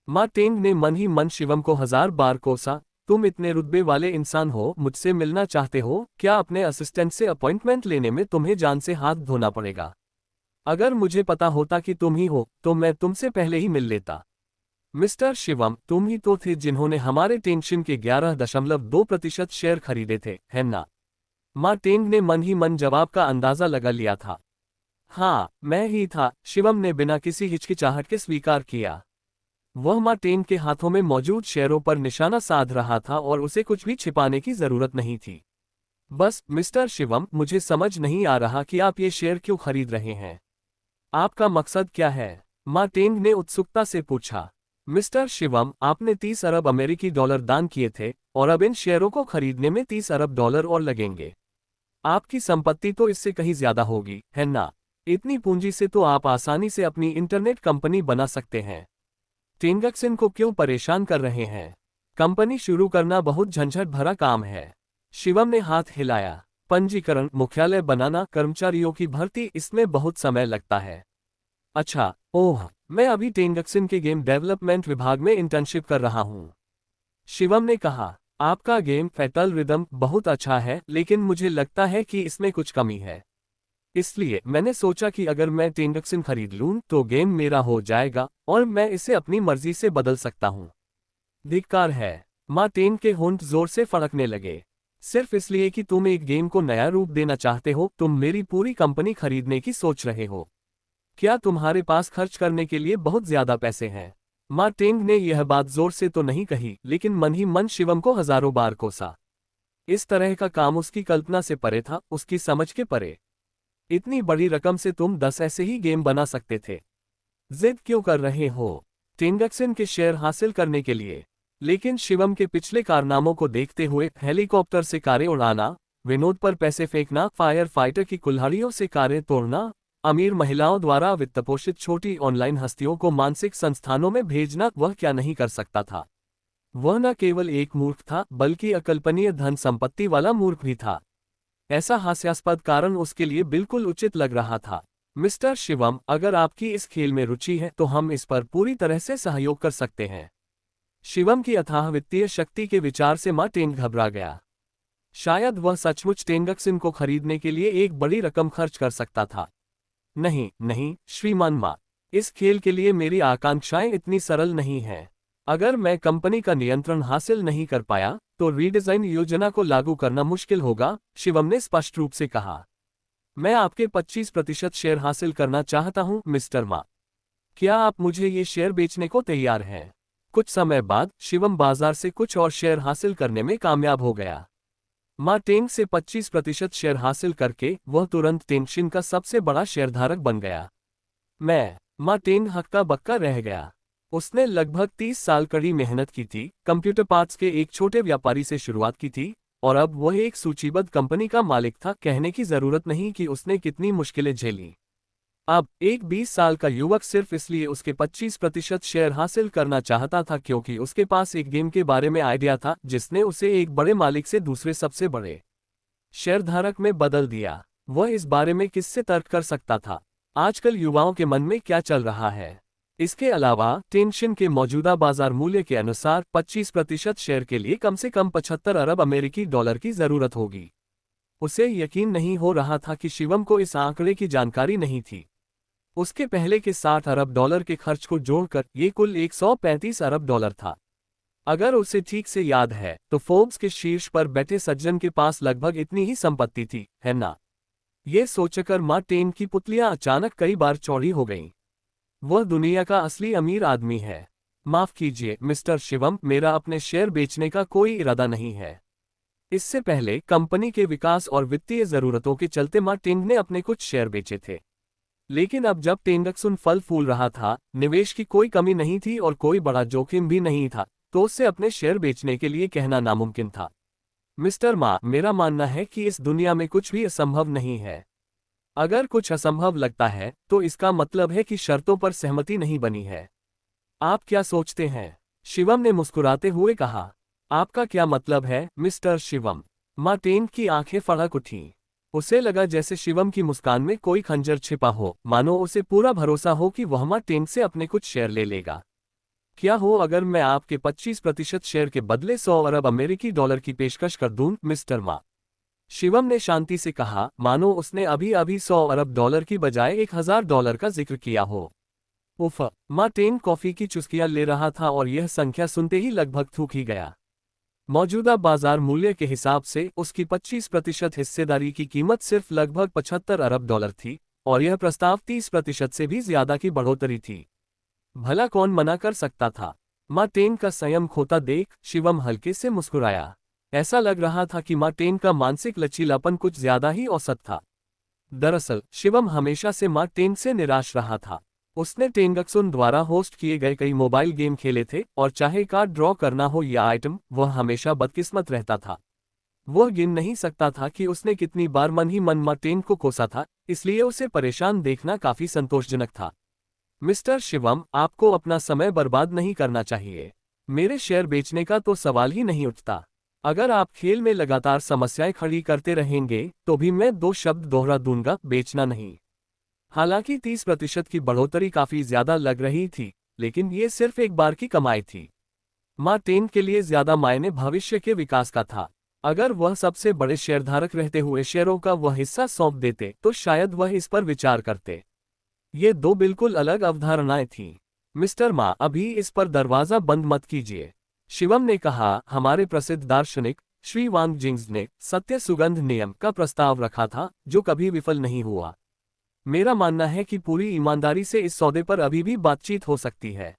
मार्टिन ने मन ही मन शिवम को 1000 बार कोसा। तुम इतने रुतबे वाले इंसान हो, मुझसे मिलना चाहते हो? क्या अपने असिस्टेंट से अपॉइंटमेंट लेने में तुम्हें जान से हाथ धोना पड़ेगा? अगर मुझे पता होता कि तुम ही हो, तो मैं तुमसे पहले ही मिल लेता। मिस्टर शिवम, तुम ही तो थे जिन्होंने हमारे टेंशन के 11.2% शेयर खरीदे थे, है ना? मार्टिन ने मन ही मन जवाब का अंदाजा लगा लिया था। हाँ, मैं ही था, शिवम ने बिना किसी हिचकिचाहट के स्वीकार किया। वह मार्टिन के हाथों में मौजूद शेयरों पर निशाना साध रहा था और उसे कुछ भी छिपाने की जरूरत नहीं थी। बस, मिस्टर शिवम, मुझे समझ नहीं आ रहा कि आप ये शेयर क्यों खरीद रहे हैं। आपका मकसद क्या है? मार्टिन ने उत्सुकता से पूछा। मिस्टर शिवम, आपने 30 अरब अमेरिकी डॉलर दान किए थे, और अब इन शेयरों को खरीदने में 30 अरब डॉलर और लगेंगे। आपकी संपत्ति तो इससे कहीं ज्यादा होगी, है ना? इतनी पूंजी से तो आप आसानी से अपनी इंटरनेट कंपनी बना सकते हैं। टेंगक्सिन को क्यों परेशान कर रहे हैं? कंपनी शुरू करना बहुत झंझट भरा काम है। शिवम ने हाथ हिलाया। पंजीकरण, मुख्यालय बनाना, कर्मचारियों की भर्ती, इसमें बहुत समय लगता है। अच्छा, ओह, मैं अभी टेंगक्सिन के गेम डेवलपमेंट विभाग में इंटर्नशिप कर रहा हूँ। शिवम ने कहा। आपका गेम फैटल रिदम बहुत अच्छा है, लेकिन मुझे लगता है कि इसमें कुछ कमी है। इसलिए मैंने सोचा कि अगर मैं टेंगक्सिन खरीद लूं तो गेम मेरा हो जाएगा और मैं इसे अपनी मर्जी से बदल सकता हूं। धिक्कार है। मार्टिन के होंठ जोर से फड़कने लगे। सिर्फ इसलिए कि तुम एक गेम को नया रूप देना चाहते हो, तुम मेरी पूरी कंपनी खरीदने की सोच रहे हो? क्या तुम्हारे पास खर्च करने के लिए बहुत ज्यादा पैसे हैं? मार्टिन ने यह बात जोर से तो नहीं कही, लेकिन मन ही मन शिवम को हजारों बार कोसा। इस तरह का काम उसकी कल्पना से परे था, उसकी समझ के परे। इतनी बड़ी रकम से तुम 10 ऐसे ही गेम बना सकते थे। जिद क्यों कर रहे हो? टेंडक्सन के शेयर हासिल करने के लिए। लेकिन शिवम के पिछले कारनामों को देखते हुए हेलीकॉप्टर से कारें उड़ाना, विनोद पर पैसे फेंकना, फायर फाइटर की कुल्हाड़ियों से कारें तोड़ना, अमीर महिलाओं द्वारा वित्तपोषित छोटी ऑनलाइन हस्तियों को मानसिक संस्थानों में भेजना, वह क्या नहीं कर सकता था। वह न केवल एक मूर्ख था बल्कि अकल्पनीय धन संपत्ति वाला मूर्ख भी था। ऐसा हास्यास्पद कारण उसके लिए बिल्कुल उचित लग रहा था। मिस्टर शिवम, अगर आपकी इस खेल में रुचि है तो हम इस पर पूरी तरह से सहयोग कर सकते हैं। शिवम की अथाह वित्तीय शक्ति के विचार से मां टेंग घबरा गया। शायद वह सचमुच टेंडक्सन को खरीदने के लिए एक बड़ी रकम खर्च कर सकता था। नहीं नहीं श्रीमान मां, इस खेल के लिए मेरी आकांक्षाएं इतनी सरल नहीं हैं। अगर मैं कंपनी का नियंत्रण हासिल नहीं कर पाया तो रीडिजाइन योजना को लागू करना मुश्किल होगा, शिवम ने स्पष्ट रूप से कहा। मैं आपके 25% शेयर हासिल करना चाहता हूं मिस्टर मा। क्या आप मुझे ये शेयर बेचने को तैयार हैं? कुछ समय बाद शिवम बाजार से कुछ और शेयर हासिल करने में कामयाब हो गया। मा टेंग से 25% शेयर हासिल करके वह तुरंत टेंगशिन का सबसे बड़ा शेयरधारक बन गया। मा टेंग हक्का बक्का रह गया। उसने लगभग 30 साल कड़ी मेहनत की थी, कंप्यूटर पार्ट्स के एक छोटे व्यापारी से शुरुआत की थी और अब वह एक सूचीबद्ध कंपनी का मालिक था। कहने की जरूरत नहीं कि उसने कितनी मुश्किलें झेली। अब एक 20 साल का युवक सिर्फ इसलिए उसके 25% शेयर हासिल करना चाहता था क्योंकि उसके पास एक गेम के बारे में आइडिया था जिसने उसे एक बड़े मालिक से दूसरे सबसे बड़े शेयरधारक में बदल दिया। वह इस बारे में किससे तर्क कर सकता था? आजकल युवाओं के मन में क्या चल रहा है? इसके अलावा टेंशन के मौजूदा बाजार मूल्य के अनुसार 25% शेयर के लिए कम से कम 75 अरब अमेरिकी डॉलर की जरूरत होगी। उसे यकीन नहीं हो रहा था कि शिवम को इस आंकड़े की जानकारी नहीं थी। उसके पहले के 60 अरब डॉलर के खर्च को जोड़कर ये कुल 135 अरब डॉलर था। अगर उसे ठीक से याद है तो फोर्ब्स के शीर्ष पर बैठे सज्जन के पास लगभग इतनी ही संपत्ति थी, है ना? ये सोचकर मां टेन की पुतलियां अचानक कई बार चौड़ी हो गईं। वह दुनिया का असली अमीर आदमी है। माफ कीजिए मिस्टर शिवम, मेरा अपने शेयर बेचने का कोई इरादा नहीं है। इससे पहले कंपनी के विकास और वित्तीय जरूरतों के चलते मां टेंग ने अपने कुछ शेयर बेचे थे। लेकिन अब जब टेंडक्सन फल फूल रहा था, निवेश की कोई कमी नहीं थी और कोई बड़ा जोखिम भी नहीं था, तो उससे अपने शेयर बेचने के लिए कहना नामुमकिन था। मिस्टर मा, मेरा मानना है कि इस दुनिया में कुछ भी असंभव नहीं है। अगर कुछ असंभव लगता है तो इसका मतलब है कि शर्तों पर सहमति नहीं बनी है। आप क्या सोचते हैं? शिवम ने मुस्कुराते हुए कहा। आपका क्या मतलब है मिस्टर शिवम? मां टेन की आंखें फड़क उठीं। उसे लगा जैसे शिवम की मुस्कान में कोई खंजर छिपा हो, मानो उसे पूरा भरोसा हो कि वह मां टेन से अपने कुछ शेयर ले लेगा। क्या हो अगर मैं आपके 25% शेयर के बदले 100 अरब अमेरिकी डॉलर की पेशकश कर दूं मिस्टर मा? शिवम ने शांति से कहा, मानो उसने अभी अभी 100 अरब डॉलर की बजाय 1000 डॉलर का जिक्र किया हो। उफ! मां टेन कॉफी की चुस्कियां ले रहा था और यह संख्या सुनते ही लगभग थूक ही गया। मौजूदा बाजार मूल्य के हिसाब से उसकी 25% हिस्सेदारी की कीमत सिर्फ लगभग 75 अरब डॉलर थी और यह प्रस्ताव 30% से भी ज्यादा की बढ़ोतरी थी। भला कौन मना कर सकता था? मां टेन का संयम खोता देख शिवम हल्के से मुस्कुराया। ऐसा लग रहा था कि मां टेन का मानसिक लचीलापन कुछ ज्यादा ही औसत था। दरअसल शिवम हमेशा से मां टेन से निराश रहा था। उसने टेंडक्सन द्वारा होस्ट किए गए कई मोबाइल गेम खेले थे और चाहे कार्ड ड्रॉ करना हो या आइटम, वह हमेशा बदकिस्मत रहता था। वह गिन नहीं सकता था कि उसने कितनी बार मन ही मन मां टेन को कोसा था, इसलिए उसे परेशान देखना काफी संतोषजनक था। मिस्टर शिवम, आपको अपना समय बर्बाद नहीं करना चाहिए। मेरे शेयर बेचने का तो सवाल ही नहीं उठता। अगर आप खेल में लगातार समस्याएं खड़ी करते रहेंगे तो भी मैं 2 शब्द दोहरा दूंगा, बेचना नहीं। हालांकि 30% की बढ़ोतरी काफी ज्यादा लग रही थी, लेकिन ये सिर्फ एक बार की कमाई थी। मां टेन के लिए ज्यादा मायने भविष्य के विकास का था। अगर वह सबसे बड़े शेयरधारक रहते हुए शेयरों का वह हिस्सा सौंप देते तो शायद वह इस पर विचार करते। ये 2 बिल्कुल अलग अवधारणाएं थीं। मिस्टर मा, अभी इस पर दरवाजा बंद मत कीजिए, शिवम ने कहा। हमारे प्रसिद्ध दार्शनिक श्री वांग जिंग्स ने सत्य सुगंध नियम का प्रस्ताव रखा था जो कभी विफल नहीं हुआ। मेरा मानना है कि पूरी ईमानदारी से इस सौदे पर अभी भी बातचीत हो सकती है।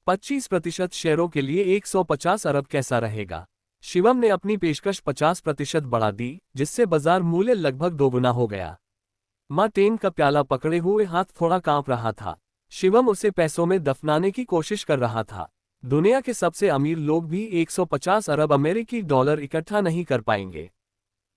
25% शेयरों के लिए 150 अरब कैसा रहेगा? शिवम ने अपनी पेशकश 50% बढ़ा दी, जिससे बाजार मूल्य लगभग दोगुना हो गया। मां टेन का प्याला पकड़े हुए हाथ थोड़ा कांप रहा था। शिवम उसे पैसों में दफनाने की कोशिश कर रहा था। दुनिया के सबसे अमीर लोग भी 150 अरब अमेरिकी डॉलर इकट्ठा नहीं कर पाएंगे।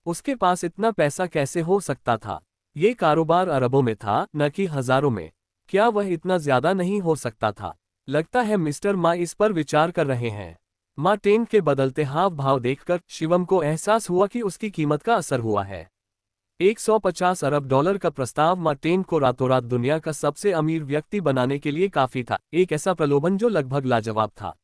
उसके पास इतना पैसा कैसे हो सकता था? ये कारोबार अरबों में था, न कि हजारों में। क्या वह इतना ज्यादा नहीं हो सकता था? लगता है मिस्टर मा इस पर विचार कर रहे हैं। मार्टिन के बदलते हाव भाव देखकर शिवम को एहसास हुआ कि उसकी कीमत का असर हुआ है। 150 अरब डॉलर का प्रस्ताव मार्टिन को रातों रात दुनिया का सबसे अमीर व्यक्ति बनाने के लिए काफी था, एक ऐसा प्रलोभन जो लगभग लाजवाब था।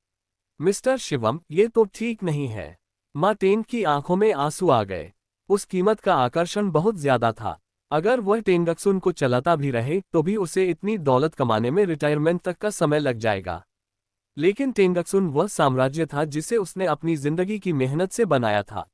मिस्टर शिवम, ये तो ठीक नहीं है। मार्टिन की आंखों में आंसू आ गए। उस कीमत का आकर्षण बहुत ज्यादा था। अगर वह टेंगक्सुन को चलाता भी रहे तो भी उसे इतनी दौलत कमाने में रिटायरमेंट तक का समय लग जाएगा। लेकिन टेंगक्सुन वह साम्राज्य था जिसे उसने अपनी जिंदगी की मेहनत से बनाया था।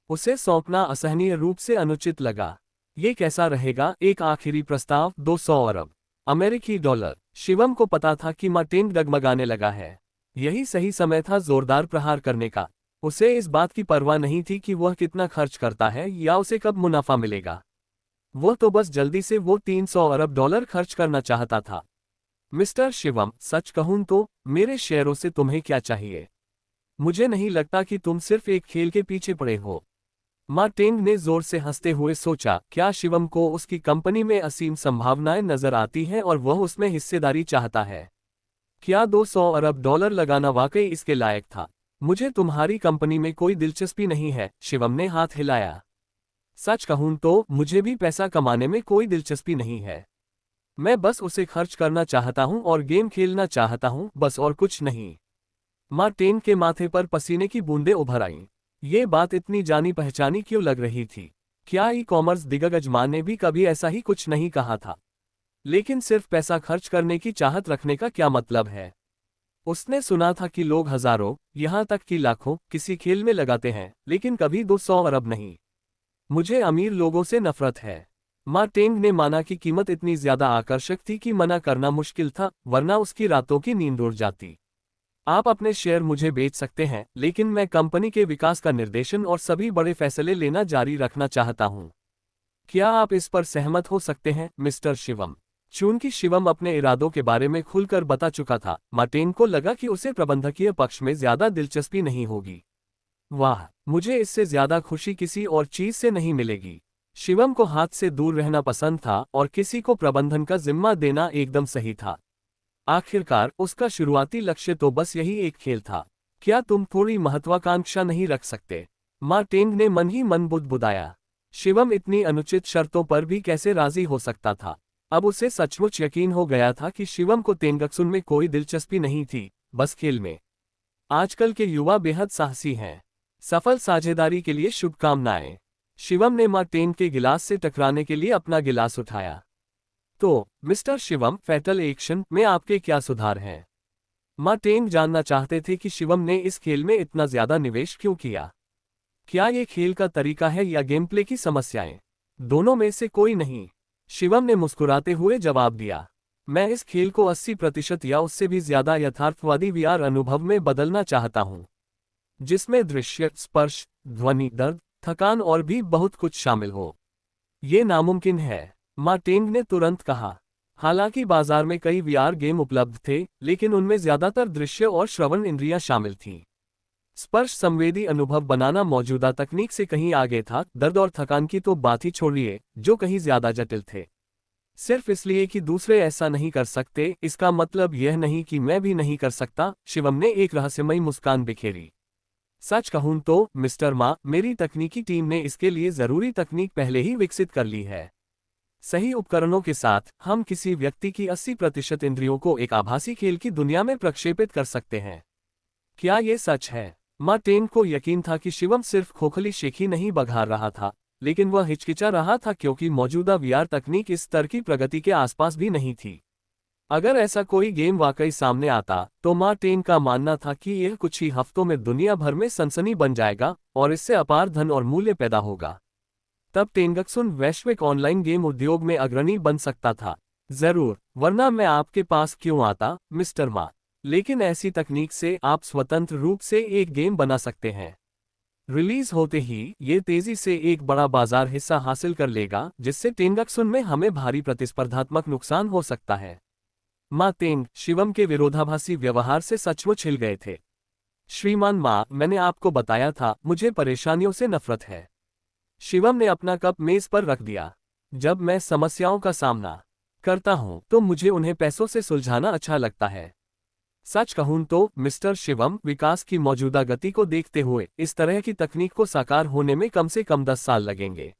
उसे सौंपना असहनीय रूप से अनुचित लगा। ये कैसा रहेगा? एक आखिरी प्रस्ताव, 200 अरब अमेरिकी डॉलर। शिवम को पता था कि मार्टिन डगमगाने लगा है। यही सही समय था जोरदार प्रहार करने का। उसे इस बात की परवाह नहीं थी कि वह कितना खर्च करता है या उसे कब मुनाफा मिलेगा। वह तो बस जल्दी से वो 300 अरब डॉलर खर्च करना चाहता था। मिस्टर शिवम, सच कहूं तो मेरे शेयरों से तुम्हें क्या चाहिए? मुझे नहीं लगता कि तुम सिर्फ एक खेल के पीछे पड़े हो। मार्टिन ने जोर से हंसते हुए सोचा, क्या शिवम को उसकी कंपनी में असीम संभावनाएं नजर आती हैं और वह उसमें हिस्सेदारी चाहता है? क्या 200 अरब डॉलर लगाना वाकई इसके लायक था? मुझे तुम्हारी कंपनी में कोई दिलचस्पी नहीं है, शिवम ने हाथ हिलाया। सच कहूं तो मुझे भी पैसा कमाने में कोई दिलचस्पी नहीं है। मैं बस उसे खर्च करना चाहता हूं और गेम खेलना चाहता हूं, बस, और कुछ नहीं। मार्टिन के माथे पर पसीने की बूंदें उभर आईं। ये बात इतनी जानी पहचानी क्यों लग रही थी? क्या ई कॉमर्स दिग्गज मां ने भी कभी ऐसा ही कुछ नहीं कहा था? लेकिन सिर्फ पैसा खर्च करने की चाहत रखने का क्या मतलब है? उसने सुना था कि लोग हजारों, यहां तक कि लाखों, किसी खेल में लगाते हैं, लेकिन कभी 200 अरब नहीं। मुझे अमीर लोगों से नफरत है। मार्टिन ने माना कि कीमत इतनी ज्यादा आकर्षक थी कि मना करना मुश्किल था, वरना उसकी रातों की नींद उड़ जाती। आप अपने शेयर मुझे बेच सकते हैं, लेकिन मैं कंपनी के विकास का निर्देशन और सभी बड़े फैसले लेना जारी रखना चाहता हूं। क्या आप इस पर सहमत हो सकते हैं, मिस्टर शिवम? चूंकि शिवम अपने इरादों के बारे में खुलकर बता चुका था, मार्टिन को लगा कि उसे प्रबंधकीय पक्ष में ज्यादा दिलचस्पी नहीं होगी। वाह, मुझे इससे ज्यादा खुशी किसी और चीज से नहीं मिलेगी। शिवम को हाथ से दूर रहना पसंद था और किसी को प्रबंधन का जिम्मा देना एकदम सही था। आखिरकार उसका शुरुआती लक्ष्य तो बस यही एक खेल था। क्या तुम थोड़ी महत्वाकांक्षा नहीं रख सकते? मार्टिन ने मन ही मन बुदबुदाया। शिवम इतनी अनुचित शर्तों पर भी कैसे राजी हो सकता था? अब उसे सचमुच यकीन हो गया था कि शिवम को तेंगक्सुन में कोई दिलचस्पी नहीं थी, बस खेल में। आजकल के युवा बेहद साहसी हैं। सफल साझेदारी के लिए शुभकामनाएं। शिवम ने मार्टिन के गिलास से टकराने के लिए अपना गिलास उठाया। तो मिस्टर शिवम, फैटल एक्शन में आपके क्या सुधार हैं? मार्टिन जानना चाहते थे कि शिवम ने इस खेल में इतना ज्यादा निवेश क्यों किया। क्या ये खेल का तरीका है या गेम प्ले की समस्याएं? दोनों में से कोई नहीं। शिवम ने मुस्कुराते हुए जवाब दिया। मैं इस खेल को 80% या उससे भी ज्यादा यथार्थवादी वीआर अनुभव में बदलना चाहता हूं, जिसमें दृश्य, स्पर्श, ध्वनि, दर्द, थकान और भी बहुत कुछ शामिल हो। ये नामुमकिन है, मार्टिन ने तुरंत कहा। हालांकि बाजार में कई वीआर गेम उपलब्ध थे, लेकिन उनमें ज्यादातर दृश्य और श्रवण इंद्रियां शामिल थीं। स्पर्श संवेदी अनुभव बनाना मौजूदा तकनीक से कहीं आगे था, दर्द और थकान की तो बात ही छोड़िए, जो कहीं ज्यादा जटिल थे। सिर्फ इसलिए कि दूसरे ऐसा नहीं कर सकते, इसका मतलब यह नहीं कि मैं भी नहीं कर सकता, शिवम ने एक रहस्यमयी मुस्कान बिखेरी। सच कहूं तो मिस्टर मा, मेरी तकनीकी टीम ने इसके लिए जरूरी तकनीक पहले ही विकसित कर ली है। सही उपकरणों के साथ हम किसी व्यक्ति की 80% इंद्रियों को एक आभासी खेल की दुनिया में प्रक्षेपित कर सकते हैं। क्या ये सच है? मार्टिन को यकीन था कि शिवम सिर्फ खोखली शेखी नहीं बघार रहा था, लेकिन वह हिचकिचा रहा था क्योंकि मौजूदा वीआर तकनीक इस स्तर की प्रगति के आसपास भी नहीं थी। अगर ऐसा कोई गेम वाकई सामने आता, तो मार्टिन का मानना था कि यह कुछ ही हफ्तों में दुनिया भर में सनसनी बन जाएगा और इससे अपार धन और मूल्य पैदा होगा। तब तेंगक्सुन वैश्विक ऑनलाइन गेम उद्योग में अग्रणी बन सकता था। जरूर, वरना मैं आपके पास क्यों आता, मिस्टर मा। लेकिन ऐसी तकनीक से आप स्वतंत्र रूप से एक गेम बना सकते हैं। रिलीज होते ही ये तेजी से एक बड़ा बाजार हिस्सा हासिल कर लेगा, जिससे तेंगक्सुन में हमें भारी प्रतिस्पर्धात्मक नुकसान हो सकता है। माँ तेंग शिवम के विरोधाभासी व्यवहार से सचमुच हिल गए थे। श्रीमान माँ, मैंने आपको बताया था, मुझे परेशानियों से नफरत है। शिवम ने अपना कप मेज पर रख दिया। जब मैं समस्याओं का सामना करता हूं तो मुझे उन्हें पैसों से सुलझाना अच्छा लगता है। सच कहूं तो मिस्टर शिवम, विकास की मौजूदा गति को देखते हुए इस तरह की तकनीक को साकार होने में कम से कम 10 साल लगेंगे।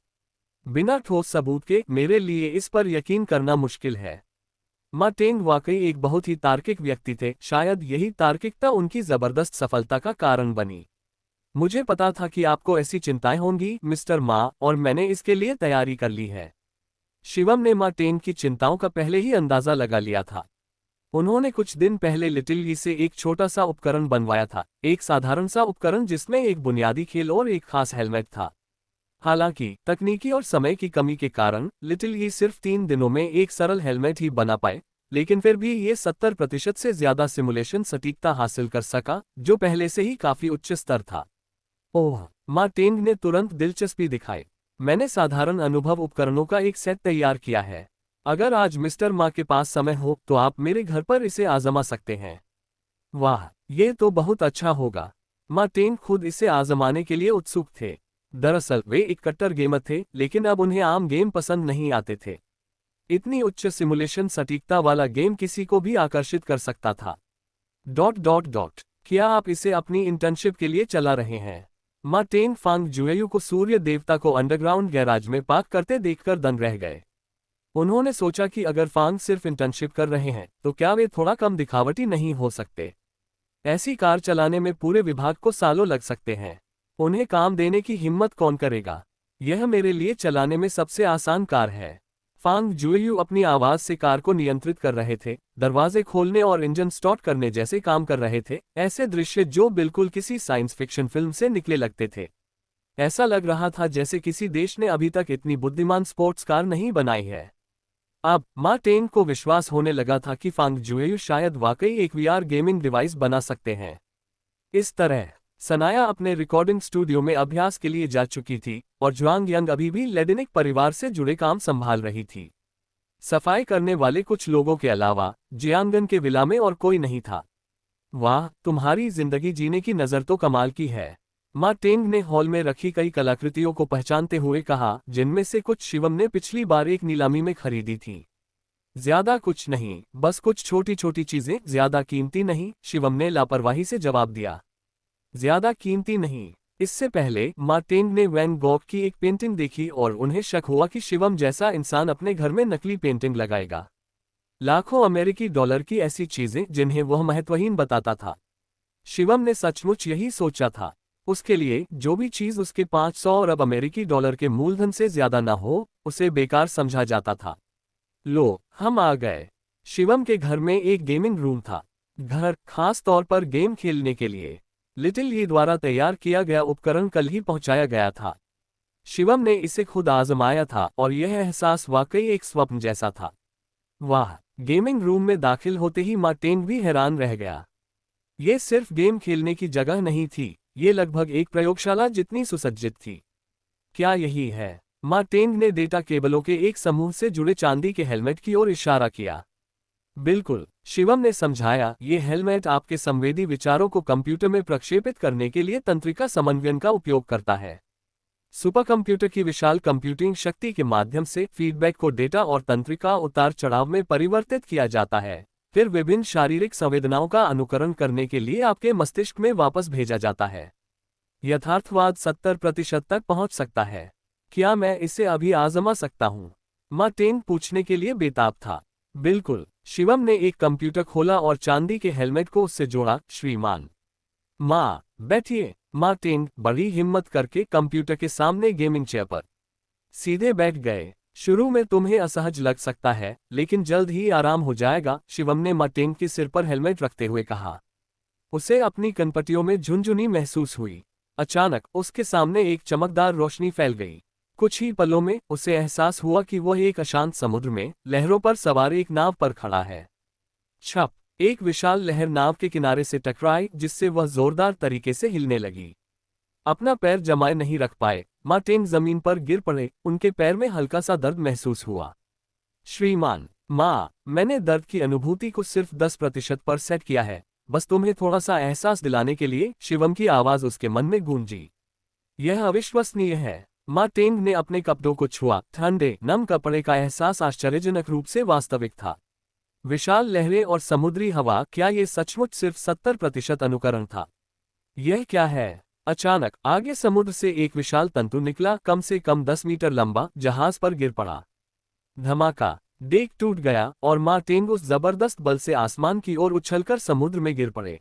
बिना ठोस सबूत के मेरे लिए इस पर यकीन करना मुश्किल है। माँ टेंग वाकई एक बहुत ही तार्किक व्यक्ति थे, शायद यही तार्किकता उनकी जबरदस्त सफलता का कारण बनी। मुझे पता था कि आपको ऐसी चिंताएं होंगी मिस्टर मा, और मैंने इसके लिए तैयारी कर ली है। शिवम ने माँ टेंग की चिंताओं का पहले ही अंदाजा लगा लिया था। उन्होंने कुछ दिन पहले लिटिल ली से एक छोटा सा उपकरण बनवाया था, एक साधारण सा उपकरण जिसमें एक बुनियादी खेल और एक खास हेलमेट था। हालांकि तकनीकी और समय की कमी के कारण लिटिल ई सिर्फ 3 दिनों में एक सरल हेलमेट ही बना पाए, लेकिन फिर भी ये 70% से ज्यादा सिमुलेशन सटीकता हासिल कर सका, जो पहले से ही काफी उच्च स्तर था। ओह, माँ टेंग ने तुरंत दिलचस्पी दिखाई। मैंने साधारण अनुभव उपकरणों का एक सेट तैयार किया है। अगर आज मिस्टर माँ के पास समय हो तो आप मेरे घर पर इसे आजमा सकते हैं। वाह, ये तो बहुत अच्छा होगा। माँ टेंग खुद इसे आजमाने के लिए उत्सुक थे। दरअसल वे एक कट्टर गेमर थे, लेकिन अब उन्हें आम गेम पसंद नहीं आते थे। इतनी उच्च सिमुलेशन सटीकता वाला गेम किसी को भी आकर्षित कर सकता था। डॉट डॉट डॉट क्या आप इसे अपनी इंटर्नशिप के लिए चला रहे हैं? माँ टेंग फांग जुएयू को सूर्य देवता को अंडरग्राउंड गैराज में पार्क करते देखकर दंग रह गए। उन्होंने सोचा कि अगर फांग सिर्फ इंटर्नशिप कर रहे हैं तो क्या वे थोड़ा कम दिखावटी नहीं हो सकते? ऐसी कार चलाने में पूरे विभाग को सालों लग सकते हैं। उन्हें काम देने की हिम्मत कौन करेगा? यह मेरे लिए चलाने में सबसे आसान कार है। फांग जुएयू अपनी आवाज से कार को नियंत्रित कर रहे थे, दरवाजे खोलने और इंजन स्टार्ट करने जैसे काम कर रहे थे, ऐसे दृश्य जो बिल्कुल किसी साइंस फिक्शन फिल्म से निकले लगते थे। ऐसा लग रहा था जैसे किसी देश ने अभी तक इतनी बुद्धिमान स्पोर्ट्स कार नहीं बनाई है। अब माँ टेंग को विश्वास होने लगा था कि फांग जुएयू शायद वाकई एक वीआर गेमिंग डिवाइस बना सकते हैं। इस तरह सनाया अपने रिकॉर्डिंग स्टूडियो में अभ्यास के लिए जा चुकी थी, और ज्वांग यंग अभी भी लेडिनिक परिवार से जुड़े काम संभाल रही थी। सफाई करने वाले कुछ लोगों के अलावा जियांगन के विला में और कोई नहीं था। वाह, तुम्हारी जिंदगी जीने की नज़र तो कमाल की है। माँ टेंग ने हॉल में रखी कई कलाकृतियों को पहचानते हुए कहा, जिनमें से कुछ शिवम ने पिछली बार एक नीलामी में खरीदी थी। ज्यादा कुछ नहीं, बस कुछ छोटी छोटी चीजें, ज्यादा कीमती नहीं, शिवम ने लापरवाही से जवाब दिया। ज्यादा कीमती नहीं। इससे पहले माँ टेंग ने वैन गॉग की एक पेंटिंग देखी और उन्हें शक हुआ कि शिवम जैसा इंसान अपने घर में नकली पेंटिंग लगाएगा। लाखों अमेरिकी डॉलर की ऐसी चीजें जिन्हें वह महत्वहीन बताता था। शिवम ने सचमुच यही सोचा था। उसके लिए जो भी चीज उसके 500 अरब अमेरिकी डॉलर के मूलधन से ज्यादा न हो, उसे बेकार समझा जाता था। लो, हम आ गए। शिवम के घर में एक गेमिंग रूम था। घर खास तौर पर गेम खेलने के लिए लिटिल ई द्वारा तैयार किया गया उपकरण कल ही पहुंचाया गया था। शिवम ने इसे खुद आजमाया था और यह एहसास वाकई एक स्वप्न जैसा था। वाह, गेमिंग रूम में दाखिल होते ही माँ टेंग भी हैरान रह गया। ये सिर्फ गेम खेलने की जगह नहीं थी, ये लगभग एक प्रयोगशाला जितनी सुसज्जित थी। क्या यही है? माँ टेंग ने डेटा केबलों के एक समूह से जुड़े चांदी के हेलमेट की ओर इशारा किया। बिल्कुल, शिवम ने समझाया, ये हेलमेट आपके संवेदी विचारों को कंप्यूटर में प्रक्षेपित करने के लिए तंत्रिका समन्वयन का उपयोग करता है। सुपरकंप्यूटर की विशाल कंप्यूटिंग शक्ति के माध्यम से फीडबैक को डेटा और तंत्रिका उतार चढ़ाव में परिवर्तित किया जाता है, फिर विभिन्न शारीरिक संवेदनाओं का अनुकरण करने के लिए आपके मस्तिष्क में वापस भेजा जाता है। यथार्थवाद 70% तक पहुंच सकता है। क्या मैं इसे अभी आजमा सकता हूं? माँ टेंग पूछने के लिए बेताब था। बिल्कुल। शिवम ने एक कंप्यूटर खोला और चांदी के हेलमेट को उससे जोड़ा। श्रीमान माँ, बैठिए। माँ टेंग बड़ी हिम्मत करके कंप्यूटर के सामने गेमिंग चेयर पर सीधे बैठ गए। शुरू में तुम्हें असहज लग सकता है, लेकिन जल्द ही आराम हो जाएगा, शिवम ने माँ टेंग के सिर पर हेलमेट रखते हुए कहा। उसे अपनी कनपटियों में झुनझुनी महसूस हुई। अचानक उसके सामने एक चमकदार रोशनी फैल गई। कुछ ही पलों में उसे एहसास हुआ कि वह एक अशांत समुद्र में लहरों पर सवार एक नाव पर खड़ा है। छप, एक विशाल लहर नाव के किनारे से टकराई, जिससे वह जोरदार तरीके से हिलने लगी। अपना पैर जमाए नहीं रख पाए, माँ टेंग जमीन पर गिर पड़े। उनके पैर में हल्का सा दर्द महसूस हुआ। श्रीमान, माँ, मैंने दर्द की अनुभूति को सिर्फ 10% पर सेट किया है, बस तुम्हें थोड़ा सा एहसास दिलाने के लिए। शिवम की आवाज उसके मन में गूंजी। यह अविश्वसनीय है। माँ टेंग ने अपने कपड़ों को छुआ। ठंडे, नम कपड़े का एहसास आश्चर्यजनक रूप से वास्तविक था। विशाल लहरें और समुद्री हवा, क्या ये सचमुच सिर्फ 70% अनुकरण था? यह क्या है? अचानक आगे समुद्र से एक विशाल तंतु निकला, कम से कम 10 मीटर लंबा, जहाज पर गिर पड़ा। धमाका, डेक टूट गया और माँ टेंग उस जबरदस्त बल से आसमान की ओर उछलकर समुद्र में गिर पड़े।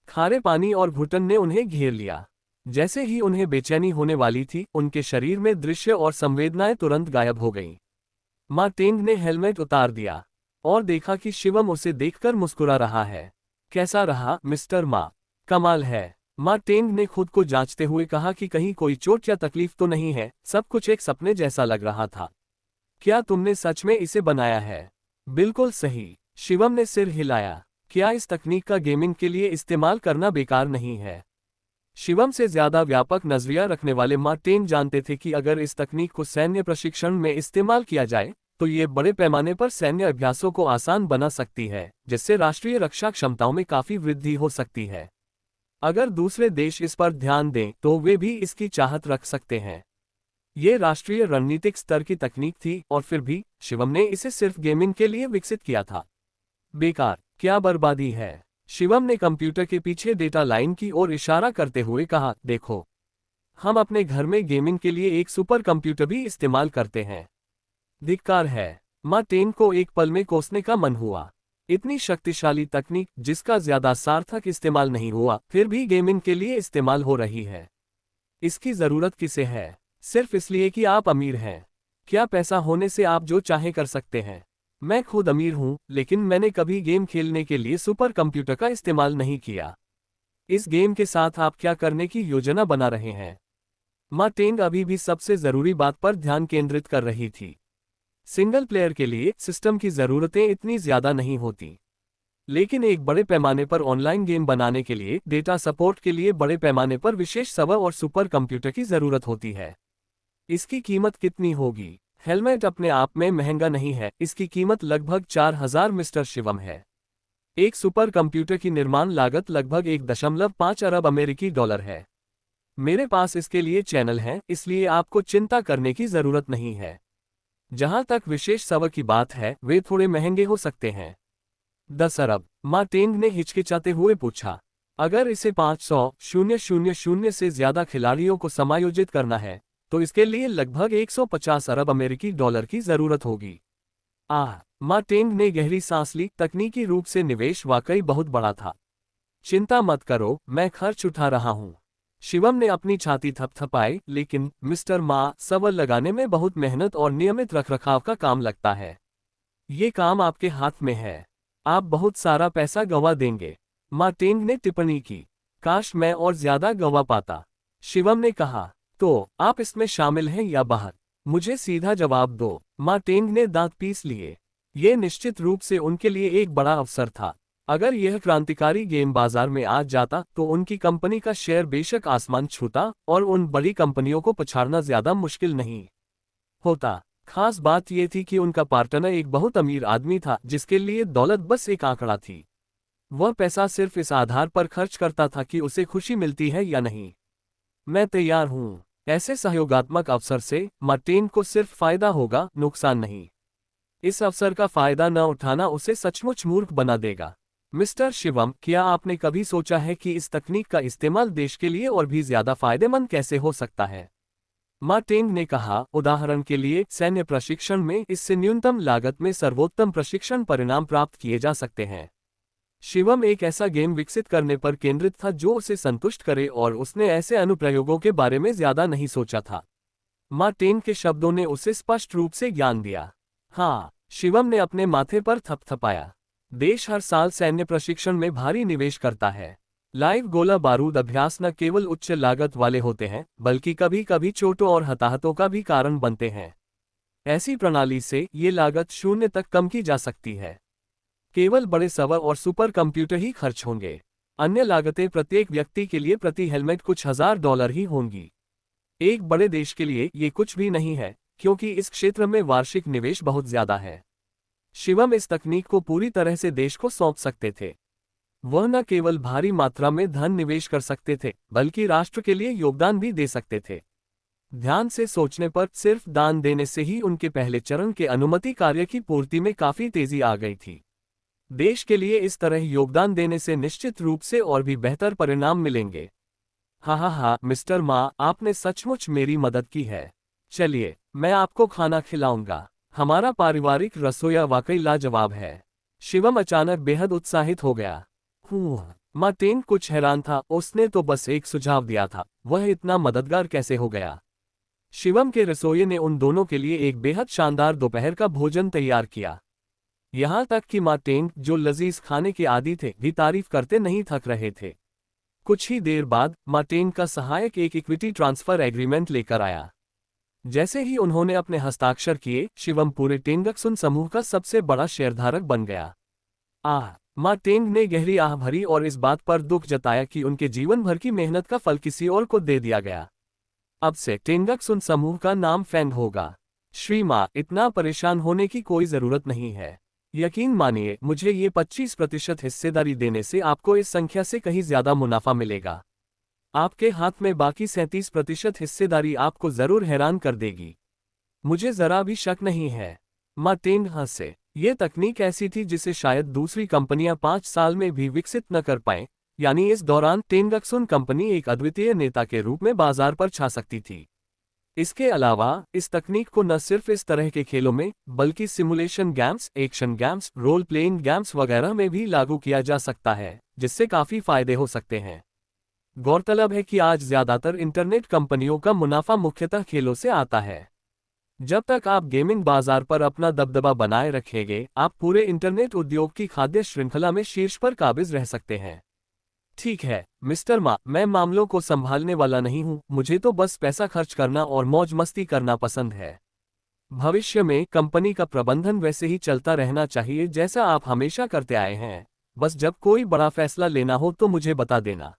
खारे पानी और घुटन ने उन्हें घेर लिया। जैसे ही उन्हें बेचैनी होने वाली थी, उनके शरीर में दृश्य और संवेदनाएं तुरंत गायब हो गईं। माँ टेंग ने हेलमेट उतार दिया और देखा कि शिवम उसे देखकर मुस्कुरा रहा है। कैसा रहा, मिस्टर मा? कमाल है। माँ टेंग ने खुद को जांचते हुए कहा कि कहीं कोई चोट या तकलीफ तो नहीं है। सब कुछ एक सपने जैसा लग रहा था। क्या तुमने सच में इसे बनाया है? बिल्कुल सही। शिवम ने सिर हिलाया। क्या इस तकनीक का गेमिंग के लिए इस्तेमाल करना बेकार नहीं है? शिवम से ज्यादा व्यापक नजरिया रखने वाले माँ टेंग जानते थे कि अगर इस तकनीक को सैन्य प्रशिक्षण में इस्तेमाल किया जाए तो ये बड़े पैमाने पर सैन्य अभ्यासों को आसान बना सकती है, जिससे राष्ट्रीय रक्षा क्षमताओं में काफी वृद्धि हो सकती है। अगर दूसरे देश इस पर ध्यान दें तो वे भी इसकी चाहत रख सकते हैं। ये राष्ट्रीय रणनीतिक स्तर की तकनीक थी और फिर भी शिवम ने इसे सिर्फ गेमिंग के लिए विकसित किया था। बेकार, क्या बर्बादी है। शिवम ने कंप्यूटर के पीछे डेटा लाइन की ओर इशारा करते हुए कहा, देखो, हम अपने घर में गेमिंग के लिए एक सुपर कंप्यूटर भी इस्तेमाल करते हैं। धिक्कार है। माँ टेंग को एक पल में कोसने का मन हुआ। इतनी शक्तिशाली तकनीक जिसका ज्यादा सार्थक इस्तेमाल नहीं हुआ, फिर भी गेमिंग के लिए इस्तेमाल हो रही है। इसकी जरूरत किसे है? सिर्फ इसलिए कि आप अमीर हैं। क्या पैसा होने से आप जो चाहे कर सकते हैं? मैं खुद अमीर हूं, लेकिन मैंने कभी गेम खेलने के लिए सुपर कंप्यूटर का इस्तेमाल नहीं किया। इस गेम के साथ आप क्या करने की योजना बना रहे हैं? माँ टेंग अभी भी सबसे जरूरी बात पर ध्यान केंद्रित कर रही थी। सिंगल प्लेयर के लिए सिस्टम की जरूरतें इतनी ज्यादा नहीं होती, लेकिन एक बड़े पैमाने पर ऑनलाइन गेम बनाने के लिए, डेटा सपोर्ट के लिए बड़े पैमाने पर विशेष सर्वर और सुपर कंप्यूटर की जरूरत होती है। इसकी कीमत कितनी होगी? हेलमेट अपने आप में महंगा नहीं है, इसकी कीमत लगभग 4000 मिस्टर शिवम है। एक सुपर कंप्यूटर की निर्माण लागत लगभग 1.5 अरब अमेरिकी डॉलर है। मेरे पास इसके लिए चैनल हैं, इसलिए आपको चिंता करने की जरूरत नहीं है। जहां तक विशेष सर्वर की बात है, वे थोड़े महंगे हो सकते हैं। 10 अरब? माँ टेंग ने हिचकिचाते हुए पूछा। अगर इसे 500,000 से ज्यादा खिलाड़ियों को समायोजित करना है तो इसके लिए लगभग 150 अरब अमेरिकी डॉलर की जरूरत होगी। माँ टेंग ने गहरी सांस ली। तकनीकी रूप से निवेश वाकई बहुत बड़ा था। चिंता मत करो, मैं खर्च उठा रहा हूँ। शिवम ने अपनी छाती थपथपाई। लेकिन मिस्टर मा, सर्वर लगाने में बहुत मेहनत और नियमित रखरखाव का काम लगता है। ये काम आपके हाथ में है, आप बहुत सारा पैसा गंवा देंगे। माँ टेंग ने टिप्पणी की। काश मैं और ज्यादा गंवा पाता। शिवम ने कहा, तो आप इसमें शामिल हैं या बाहर? मुझे सीधा जवाब दो। माँ टेंग ने दांत पीस लिए। ये निश्चित रूप से उनके लिए एक बड़ा अवसर था। अगर यह क्रांतिकारी गेम बाजार में आ जाता तो उनकी कंपनी का शेयर बेशक आसमान छूता और उन बड़ी कंपनियों को पछाड़ना ज्यादा मुश्किल नहीं होता। खास बात यह थी कि उनका पार्टनर एक बहुत अमीर आदमी था जिसके लिए दौलत बस एक आंकड़ा थी। वह पैसा सिर्फ इस आधार पर खर्च करता था कि उसे खुशी मिलती है या नहीं। मैं तैयार हूं। ऐसे सहयोगात्मक अवसर से माँ टेंग को सिर्फ फायदा होगा, नुकसान नहीं। इस अवसर का फायदा न उठाना उसे सचमुच मूर्ख बना देगा। मिस्टर शिवम, क्या आपने कभी सोचा है कि इस तकनीक का इस्तेमाल देश के लिए और भी ज्यादा फायदेमंद कैसे हो सकता है? माँ टेंग ने कहा, उदाहरण के लिए सैन्य प्रशिक्षण में इससे न्यूनतम लागत में सर्वोत्तम प्रशिक्षण परिणाम प्राप्त किए जा सकते हैं। शिवम एक ऐसा गेम विकसित करने पर केंद्रित था जो उसे संतुष्ट करे और उसने ऐसे अनुप्रयोगों के बारे में ज्यादा नहीं सोचा था। माँ टेंग के शब्दों ने उसे स्पष्ट रूप से ज्ञान दिया। हाँ, शिवम ने अपने माथे पर थपथपाया। देश हर साल सैन्य प्रशिक्षण में भारी निवेश करता है। लाइव गोला बारूद अभ्यास न केवल उच्च लागत वाले होते हैं, बल्कि कभी कभी चोटों और हताहतों का भी कारण बनते हैं। ऐसी प्रणाली से ये लागत 0 तक कम की जा सकती है। केवल बड़े सर्वर और सुपर कंप्यूटर ही खर्च होंगे। अन्य लागतें प्रत्येक व्यक्ति के लिए प्रति हेलमेट कुछ $1000 ही होंगी। एक बड़े देश के लिए ये कुछ भी नहीं है, क्योंकि इस क्षेत्र में वार्षिक निवेश बहुत ज्यादा है। शिवम इस तकनीक को पूरी तरह से देश को सौंप सकते थे। वह न केवल भारी मात्रा में धन निवेश कर सकते थे, बल्कि राष्ट्र के लिए योगदान भी दे सकते थे। ध्यान से सोचने पर सिर्फ दान देने से ही उनके पहले चरण के अनुमति कार्य की पूर्ति में काफी तेजी आ गई थी। देश के लिए इस तरह योगदान देने से निश्चित रूप से और भी बेहतर परिणाम मिलेंगे। हा मिस्टर मा, आपने सचमुच मेरी मदद की है। चलिए, मैं आपको खाना खिलाऊंगा। हमारा पारिवारिक रसोईया वाकई लाजवाब है। शिवम अचानक बेहद उत्साहित हो गया। मार्टिन कुछ हैरान था, उसने तो बस एक सुझाव दिया था, वह इतना मददगार कैसे हो गया। शिवम के रसोइये ने उन दोनों के लिए एक बेहद शानदार दोपहर का भोजन तैयार किया। यहाँ तक कि मार्टिन, जो लजीज खाने के आदी थे, भी तारीफ करते नहीं थक रहे थे। कुछ ही देर बाद मार्टिन का सहायक एक इक्विटी ट्रांसफर एग्रीमेंट लेकर आया। जैसे ही उन्होंने अपने हस्ताक्षर किए, शिवम पूरे टेंगक्सुन समूह का सबसे बड़ा शेयरधारक बन गया। मार्टिन ने गहरी आह भरी और इस बात पर दुख जताया कि उनके जीवन भर की मेहनत का फल किसी और को दे दिया गया। अब से टेंगक्सुन समूह का नाम फैंग होगा। श्री मा, इतना परेशान होने की कोई जरूरत नहीं है। यकीन मानिए, मुझे ये 25% हिस्सेदारी देने से आपको इस संख्या से कहीं ज्यादा मुनाफा मिलेगा। आपके हाथ में बाकी 37% हिस्सेदारी आपको जरूर हैरान कर देगी। मुझे जरा भी शक नहीं है। मार्टिन हंसे। ये तकनीक ऐसी थी जिसे शायद दूसरी कंपनियां 5 साल में भी विकसित न कर पाएं, यानी इस दौरान टेंगक्सुन कंपनी एक अद्वितीय नेता के रूप में बाजार पर छा सकती थी। इसके अलावा इस तकनीक को न सिर्फ इस तरह के खेलों में, बल्कि simulation games, action games, role playing games वगैरह में भी लागू किया जा सकता है, जिससे काफी फायदे हो सकते हैं। गौरतलब है कि आज ज्यादातर इंटरनेट कंपनियों का मुनाफा मुख्यतः खेलों से आता है। जब तक आप गेमिंग बाजार पर अपना दबदबा बनाए रखेंगे, आप पूरे इंटरनेट उद्योग की खाद्य श्रृंखला में शीर्ष पर काबिज रह सकते हैं। ठीक है मिस्टर मा, मैं मामलों को संभालने वाला नहीं हूं, मुझे तो बस पैसा खर्च करना और मौज मस्ती करना पसंद है। भविष्य में कंपनी का प्रबंधन वैसे ही चलता रहना चाहिए जैसा आप हमेशा करते आए हैं। बस जब कोई बड़ा फैसला लेना हो तो मुझे बता देना।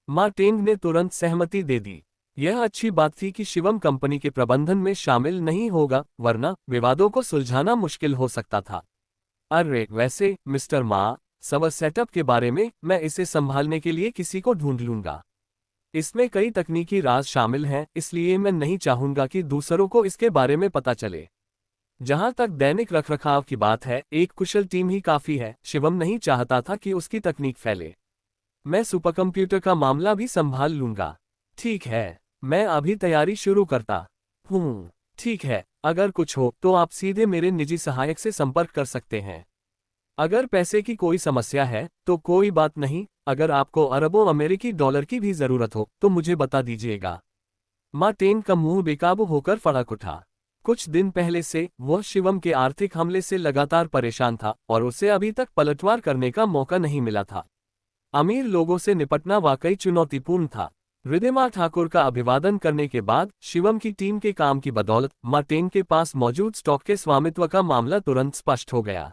मार्टिन ने तुरंत सहमति दे दी। यह अच्छी बात थी कि शिवम कंपनी के प्रबंधन में शामिल नहीं होगा, वरना विवादों को सुलझाना मुश्किल हो सकता था। अरे वैसे मिस्टर मा, सर्वर सेटअप के बारे में, मैं इसे संभालने के लिए किसी को ढूंढ लूंगा। इसमें कई तकनीकी राज शामिल हैं, इसलिए मैं नहीं चाहूंगा कि दूसरों को इसके बारे में पता चले। जहां तक दैनिक रखरखाव की बात है, एक कुशल टीम ही काफी है। शिवम नहीं चाहता था कि उसकी तकनीक फैले। मैं सुपरकंप्यूटर का मामला भी संभाल लूंगा। ठीक है, मैं अभी तैयारी शुरू करता हूँ। ठीक है, अगर कुछ हो तो आप सीधे मेरे निजी सहायक से संपर्क कर सकते हैं। अगर पैसे की कोई समस्या है तो कोई बात नहीं, अगर आपको अरबों अमेरिकी डॉलर की भी जरूरत हो तो मुझे बता दीजिएगा। मार्टिन का मुंह बेकाबू होकर फड़क उठा। कुछ दिन पहले से वह शिवम के आर्थिक हमले से लगातार परेशान था और उसे अभी तक पलटवार करने का मौका नहीं मिला था। अमीर लोगों से निपटना वाकई चुनौतीपूर्ण था। रिद्धिमा ठाकुर का अभिवादन करने के बाद शिवम की टीम के काम की बदौलत मार्टिन के पास मौजूद स्टॉक के स्वामित्व का मामला तुरंत स्पष्ट हो गया।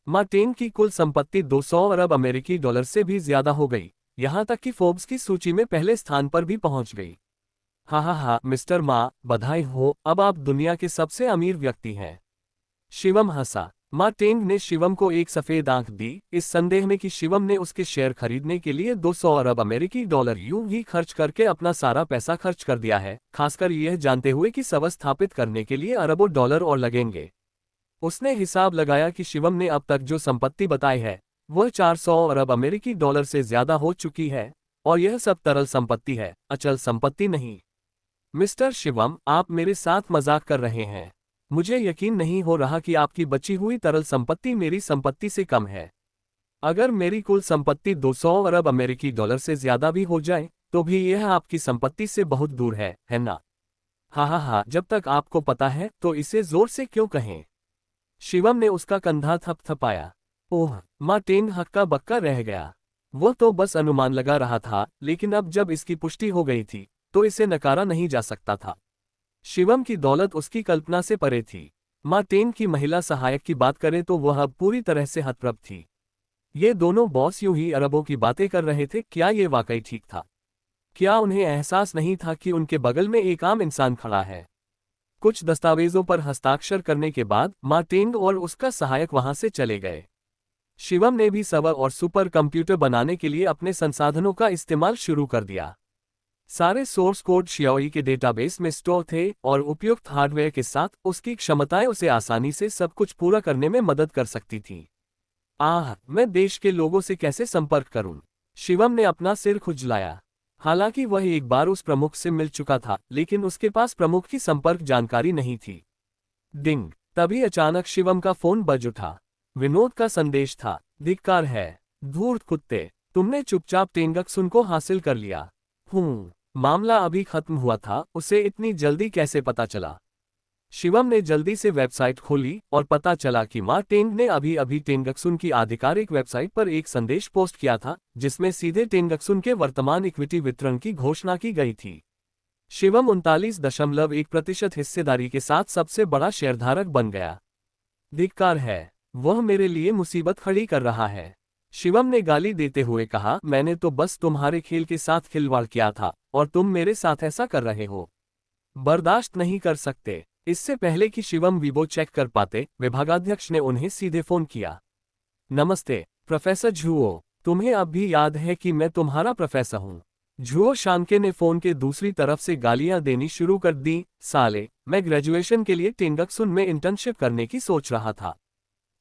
मार्टिन की कुल संपत्ति 200 अरब अमेरिकी डॉलर से भी ज्यादा हो गई, यहां तक कि फोर्ब्स की सूची में पहले स्थान पर भी पहुंच गई। हा मिस्टर मा, बधाई हो, अब आप दुनिया के सबसे अमीर व्यक्ति हैं। शिवम हंसा। मार्टिन ने शिवम को एक सफेद आंख दी, इस संदेह में कि शिवम ने उसके शेयर खरीदने के लिए 200 अरब अमेरिकी डॉलर यूं ही खर्च करके अपना सारा पैसा खर्च कर दिया है, खासकर यह जानते हुए कि सर्वर स्थापित करने के लिए अरबों डॉलर और लगेंगे। उसने हिसाब लगाया कि शिवम ने अब तक जो संपत्ति बताई है वह 400 अरब अमेरिकी डॉलर से ज्यादा हो चुकी है, और यह सब तरल संपत्ति है, अचल संपत्ति नहीं। मिस्टर शिवम, आप मेरे साथ मजाक कर रहे हैं। मुझे यकीन नहीं हो रहा कि आपकी बची हुई तरल संपत्ति मेरी संपत्ति से कम है। अगर मेरी कुल संपत्ति 200 अरब अमेरिकी डॉलर से ज्यादा भी हो जाए तो भी यह आपकी संपत्ति से बहुत दूर है ना? हा, जब तक आपको पता है तो इसे जोर से क्यों कहें? शिवम ने उसका कंधा थपथपाया। ओह, मार्टिन हक्का बक्का रह गया। वह तो बस अनुमान लगा रहा था, लेकिन अब जब इसकी पुष्टि हो गई थी तो इसे नकारा नहीं जा सकता था। शिवम की दौलत उसकी कल्पना से परे थी। मार्टिन की महिला सहायक की बात करें तो वह अब पूरी तरह से हतप्रभ थी। ये दोनों बॉस यूं ही अरबों की बातें कर रहे थे, क्या ये वाकई ठीक था? क्या उन्हें एहसास नहीं था कि उनके बगल में एक आम इंसान खड़ा है? कुछ दस्तावेजों पर हस्ताक्षर करने के बाद मार्टिन और उसका सहायक वहां से चले गए। शिवम ने भी सर्वर और सुपर कंप्यूटर बनाने के लिए अपने संसाधनों का इस्तेमाल शुरू कर दिया। सारे सोर्स कोड शियाओई के डेटाबेस में स्टोर थे और उपयुक्त हार्डवेयर के साथ उसकी क्षमताएं उसे आसानी से सब कुछ पूरा करने में मदद कर सकती थीं। मैं देश के लोगों से कैसे संपर्क करूं? शिवम ने अपना सिर खुजलाया। हालांकि वह एक बार उस प्रमुख से मिल चुका था, लेकिन उसके पास प्रमुख की संपर्क जानकारी नहीं थी। डिंग! तभी अचानक शिवम का फोन बज उठा। विनोद का संदेश था। धिक्कार है, धूर्त कुत्ते, तुमने चुपचाप टेंगक्सुन को हासिल कर लिया। मामला अभी खत्म हुआ था, उसे इतनी जल्दी कैसे पता चला? शिवम ने जल्दी से वेबसाइट खोली और पता चला कि मार्टिन ने अभी अभी टेंगक्सुन की आधिकारिक वेबसाइट पर एक संदेश पोस्ट किया था, जिसमें सीधे टेंगक्सुन के वर्तमान इक्विटी वितरण की घोषणा की गई थी। शिवम 39.1% हिस्सेदारी के साथ सबसे बड़ा शेयरधारक बन गया। धिक्कार है, वह मेरे लिए मुसीबत खड़ी कर रहा है। शिवम ने गाली देते हुए कहा, मैंने तो बस तुम्हारे खेल के साथ खिलवाड़ किया था और तुम मेरे साथ ऐसा कर रहे हो। बर्दाश्त नहीं कर सकते। इससे पहले कि शिवम वीबो चेक कर पाते, विभागाध्यक्ष ने उन्हें सीधे फोन किया। नमस्ते प्रोफेसर झुओ, तुम्हें अब भी याद है कि मैं तुम्हारा प्रोफेसर हूँ? झुओ शानके ने फोन के दूसरी तरफ से गालियां देनी शुरू कर दी। साले, मैं ग्रेजुएशन के लिए टेंगक्सुन में इंटर्नशिप करने की सोच रहा था।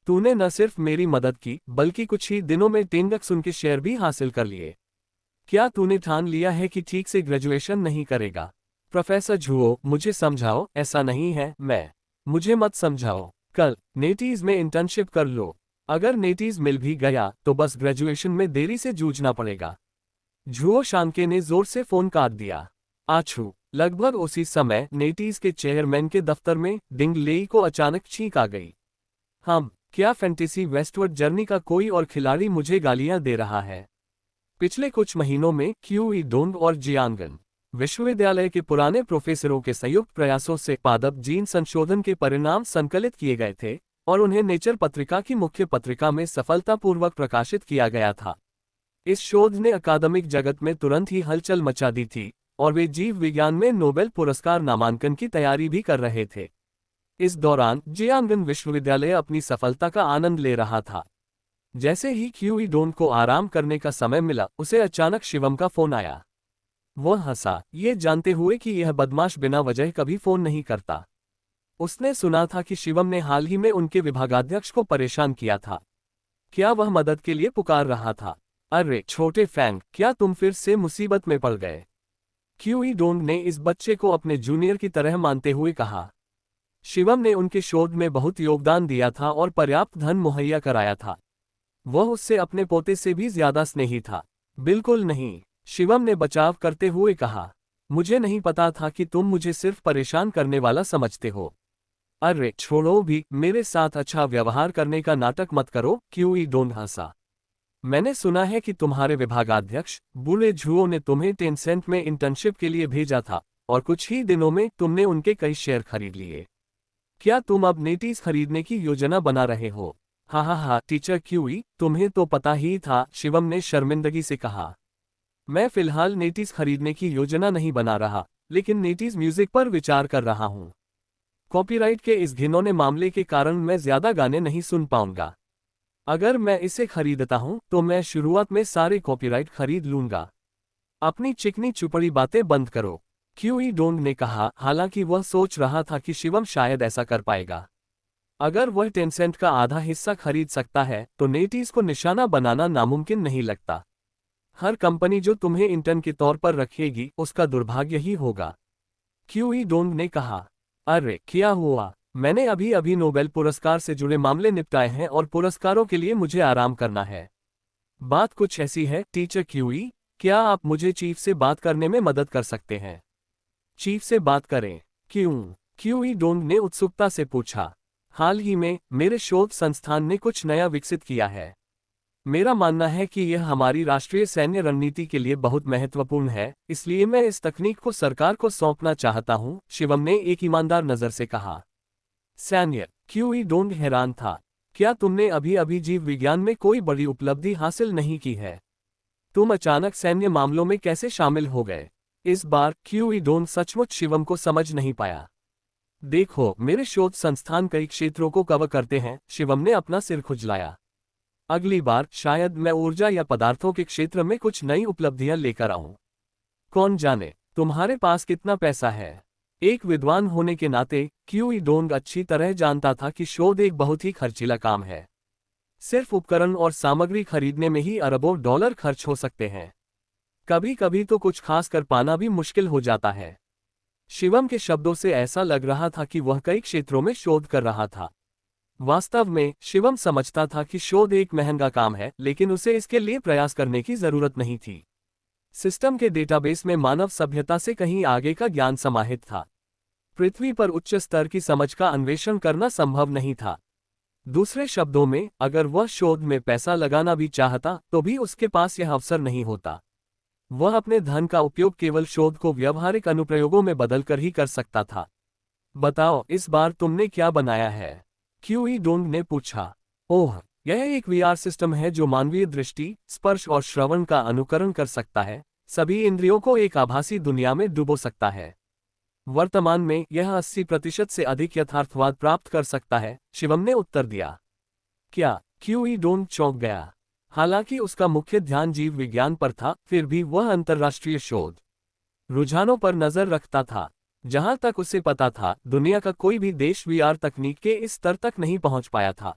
तूने न सिर्फ मेरी मदद की, बल्कि कुछ ही दिनों में टेंगक्सुन के शेयर भी हासिल कर लिए। क्या तूने ठान लिया है कि ठीक से ग्रेजुएशन नहीं करेगा? प्रोफेसर झुओ, मुझे समझाओ, ऐसा नहीं है। मुझे मत समझाओ। कल नेटीज में इंटर्नशिप कर लो। अगर नेटीज मिल भी गया तो बस ग्रेजुएशन में देरी से जूझना पड़ेगा। झुओ शानके ने जोर से फोन काट दिया। आछू! लगभग उसी समय नेटीज के चेयरमैन के दफ्तर में डिंग लेई को अचानक छींक आ गई। क्या फैंटेसी वेस्टवर्ड जर्नी का कोई और खिलाड़ी मुझे गालियां दे रहा है? पिछले कुछ महीनों में क्यूई डोंग और जियांगन विश्वविद्यालय के पुराने प्रोफेसरों के संयुक्त प्रयासों से पादप जीन संशोधन के परिणाम संकलित किए गए थे और उन्हें नेचर पत्रिका की मुख्य पत्रिका में सफलतापूर्वक प्रकाशित किया गया था। इस शोध ने अकादमिक जगत में तुरंत ही हलचल मचा दी थी और वे जीव विज्ञान में नोबेल पुरस्कार नामांकन की तैयारी भी कर रहे थे। इस दौरान जियांगन विश्वविद्यालय अपनी सफलता का आनंद ले रहा था। जैसे ही क्यूई डोंग को आराम करने का समय मिला, उसे अचानक शिवम का फोन आया। वह हंसा, ये जानते हुए कि यह बदमाश बिना वजह कभी फोन नहीं करता। उसने सुना था कि शिवम ने हाल ही में उनके विभागाध्यक्ष को परेशान किया था। क्या वह मदद के लिए पुकार रहा था? अरे छोटे फैंग, क्या तुम फिर से मुसीबत में पड़ गए? क्यूई डोंग ने इस बच्चे को अपने जूनियर की तरह मानते हुए कहा। शिवम ने उनके शोध में बहुत योगदान दिया था और पर्याप्त धन मुहैया कराया था। वह उससे अपने पोते से भी ज्यादा स्नेही था। बिल्कुल नहीं, शिवम ने बचाव करते हुए कहा। मुझे नहीं पता था कि तुम मुझे सिर्फ परेशान करने वाला समझते हो। अरे छोड़ो भी, मेरे साथ अच्छा व्यवहार करने का नाटक मत करो। क्यूई डोंग हंसा। मैंने सुना है कि तुम्हारे विभागाध्यक्ष बूढ़े झुओ ने तुम्हें टेंसेंट में इंटर्नशिप के लिए भेजा था और कुछ ही दिनों में तुमने उनके कई शेयर खरीद लिए। क्या तुम अब नेटीज खरीदने की योजना बना रहे हो? हाँ, टीचर क्यूई, तुम्हें तो पता ही था, शिवम ने शर्मिंदगी से कहा। मैं फिलहाल नेटीज खरीदने की योजना नहीं बना रहा, लेकिन नेटीज म्यूजिक पर विचार कर रहा हूँ। कॉपीराइट के इस घिनौने मामले के कारण मैं ज्यादा गाने नहीं सुन पाऊंगा। अगर मैं इसे खरीदता हूं तो मैं शुरुआत में सारे कॉपीराइट खरीद लूंगा। अपनी चिकनी चुपड़ी बातें बंद करो, क्यूई डोंग ने कहा, हालांकि वह सोच रहा था कि शिवम शायद ऐसा कर पाएगा। अगर वह टेंसेंट का आधा हिस्सा खरीद सकता है तो नेटीज को निशाना बनाना नामुमकिन नहीं लगता। हर कंपनी जो तुम्हें इंटर्न के तौर पर रखेगी उसका दुर्भाग्य ही होगा। क्यूई डोंग ने कहा। अरे क्या हुआ? मैंने अभी अभी नोबेल पुरस्कार से जुड़े मामले निपटाए हैं और पुरस्कारों के लिए मुझे आराम करना है। बात कुछ ऐसी है टीचर क्यूई, क्या आप मुझे चीफ से बात करने में मदद कर सकते हैं? चीफ से बात करें? क्यों? क्यूई डोंग ने उत्सुकता से पूछा। हाल ही में मेरे शोध संस्थान ने कुछ नया विकसित किया है। मेरा मानना है कि यह हमारी राष्ट्रीय सैन्य रणनीति के लिए बहुत महत्वपूर्ण है, इसलिए मैं इस तकनीक को सरकार को सौंपना चाहता हूं, शिवम ने एक ईमानदार नजर से कहा। सैन्य? क्यूई डोंग हैरान था। क्या तुमने अभी अभी जीव विज्ञान में कोई बड़ी उपलब्धि हासिल नहीं की है? तुम अचानक सैन्य मामलों में कैसे शामिल हो गए? इस बार क्यूई डोंग सचमुच शिवम को समझ नहीं पाया। देखो, मेरे शोध संस्थान कई क्षेत्रों को कवर करते हैं, शिवम ने अपना सिर खुजलाया। अगली बार शायद मैं ऊर्जा या पदार्थों के क्षेत्र में कुछ नई उपलब्धियां लेकर आऊं। कौन जाने तुम्हारे पास कितना पैसा है। एक विद्वान होने के नाते क्यूई डोंग अच्छी तरह जानता था कि शोध एक बहुत ही खर्चीला काम है। सिर्फ उपकरण और सामग्री खरीदने में ही अरबों डॉलर खर्च हो सकते हैं। कभी कभी तो कुछ खास कर पाना भी मुश्किल हो जाता है। शिवम के शब्दों से ऐसा लग रहा था कि वह कई क्षेत्रों में शोध कर रहा था। वास्तव में शिवम समझता था कि शोध एक महंगा काम है, लेकिन उसे इसके लिए प्रयास करने की जरूरत नहीं थी। सिस्टम के डेटाबेस में मानव सभ्यता से कहीं आगे का ज्ञान समाहित था। पृथ्वी पर उच्च स्तर की समझ का अन्वेषण करना संभव नहीं था। दूसरे शब्दों में, अगर वह शोध में पैसा लगाना भी चाहता तो भी उसके पास यह अवसर नहीं होता। वह अपने धन का उपयोग केवल शोध को व्यावहारिक अनुप्रयोगों में बदलकर ही कर सकता था। बताओ, इस बार तुमने क्या बनाया है? क्यूई डोंग ने पूछा। ओह, यह एक वीआर सिस्टम है जो मानवीय दृष्टि, स्पर्श और श्रवण का अनुकरण कर सकता है, सभी इंद्रियों को एक आभासी दुनिया में डुबो सकता है। वर्तमान में यह 80% से अधिक यथार्थवाद प्राप्त कर सकता है, शिवम ने उत्तर दिया। क्या? क्यूई डोंग चौंक गया। हालांकि उसका मुख्य ध्यान जीव विज्ञान पर था, फिर भी वह अंतर्राष्ट्रीय शोध रुझानों पर नजर रखता था। जहां तक उसे पता था, दुनिया का कोई भी देश वीआर तकनीक के इस स्तर तक नहीं पहुंच पाया था।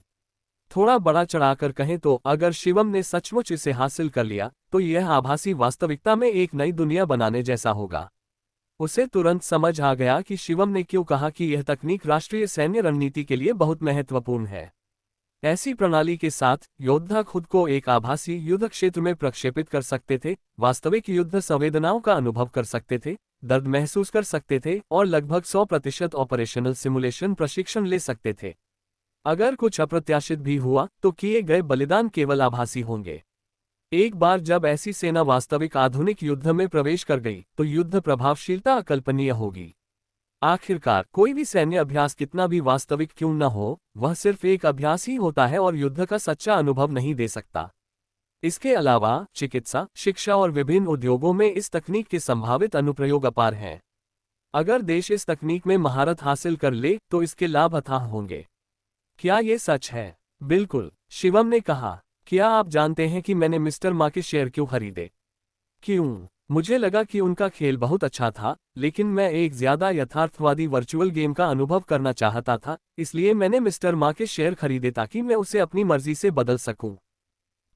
थोड़ा बड़ा चढ़ाकर कहें तो अगर शिवम ने सचमुच इसे हासिल कर लिया तो यह आभासी वास्तविकता में एक नई दुनिया बनाने जैसा होगा। उसे तुरंत समझ आ गया कि शिवम ने क्यों कहा कि यह तकनीक राष्ट्रीय सैन्य रणनीति के लिए बहुत महत्वपूर्ण है। ऐसी प्रणाली के साथ योद्धा खुद को एक आभासी युद्ध क्षेत्र में प्रक्षेपित कर सकते थे, वास्तविक युद्ध संवेदनाओं का अनुभव कर सकते थे, दर्द महसूस कर सकते थे और लगभग 100% ऑपरेशनल सिमुलेशन प्रशिक्षण ले सकते थे। अगर कुछ अप्रत्याशित भी हुआ तो किए गए बलिदान केवल आभासी होंगे। एक बार जब ऐसी सेना वास्तविक आधुनिक युद्ध में प्रवेश कर गई तो युद्ध प्रभावशीलता अकल्पनीय होगी। आखिरकार कोई भी सैन्य अभ्यास कितना भी वास्तविक क्यों न हो, वह सिर्फ एक अभ्यास ही होता है और युद्ध का सच्चा अनुभव नहीं दे सकता। इसके अलावा चिकित्सा, शिक्षा और विभिन्न उद्योगों में इस तकनीक के संभावित अनुप्रयोग अपार हैं। अगर देश इस तकनीक में महारत हासिल कर ले तो इसके लाभ अथाह होंगे। क्या ये सच है? बिल्कुल, शिवम ने कहा। क्या आप जानते हैं कि मैंने मिस्टर मा के शेयर क्यों खरीदे? क्यों? मुझे लगा कि उनका खेल बहुत अच्छा था, लेकिन मैं एक ज्यादा यथार्थवादी वर्चुअल गेम का अनुभव करना चाहता था, इसलिए मैंने मिस्टर मा के शेयर खरीदे ताकि मैं उसे अपनी मर्जी से बदल सकूं।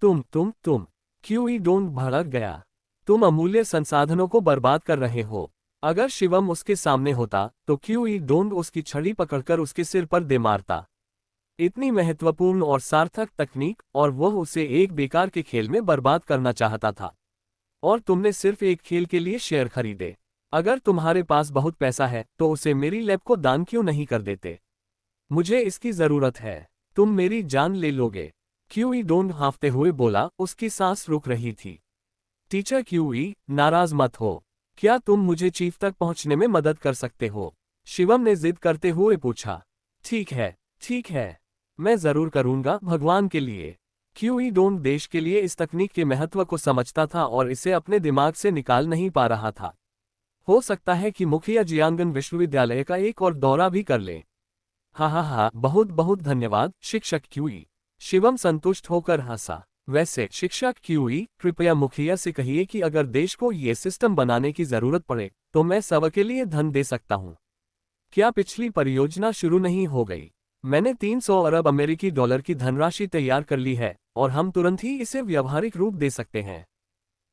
तुम क्यूई डोंग भड़क गया। तुम अमूल्य संसाधनों को बर्बाद कर रहे हो। अगर शिवम उसके सामने होता तो क्यूई डोंग उसकी छड़ी पकड़कर उसके सिर पर दे मारता। इतनी महत्वपूर्ण और सार्थक तकनीक, और वह उसे एक बेकार के खेल में बर्बाद करना चाहता था। और तुमने सिर्फ एक खेल के लिए शेयर खरीदे। अगर तुम्हारे पास बहुत पैसा है तो उसे मेरी लैब को दान क्यों नहीं कर देते? मुझे इसकी जरूरत है। तुम मेरी जान ले लोगे। क्यूई डोंग हाँफते हुए बोला, उसकी सांस रुक रही थी। टीचर क्यूई, नाराज मत हो। क्या तुम मुझे चीफ तक पहुंचने में मदद कर सकते हो? शिवम ने जिद करते हुए पूछा। ठीक है, मैं जरूर करूंगा, भगवान के लिए। क्यूई डोंग देश के लिए इस तकनीक के महत्व को समझता था और इसे अपने दिमाग से निकाल नहीं पा रहा था। हो सकता है कि मुखिया जियांगन विश्वविद्यालय का एक और दौरा भी कर ले। हाँ, बहुत बहुत धन्यवाद शिक्षक क्यूई। शिवम संतुष्ट होकर हंसा। वैसे शिक्षक क्यूई, कृपया मुखिया से कहिए कि अगर देश को ये सिस्टम बनाने की जरूरत पड़े तो मैं सबके लिए धन दे सकता हूँ। क्या पिछली परियोजना शुरू नहीं हो गई? मैंने 300 अरब अमेरिकी डॉलर की धनराशि तैयार कर ली है और हम तुरंत ही इसे व्यावहारिक रूप दे सकते हैं।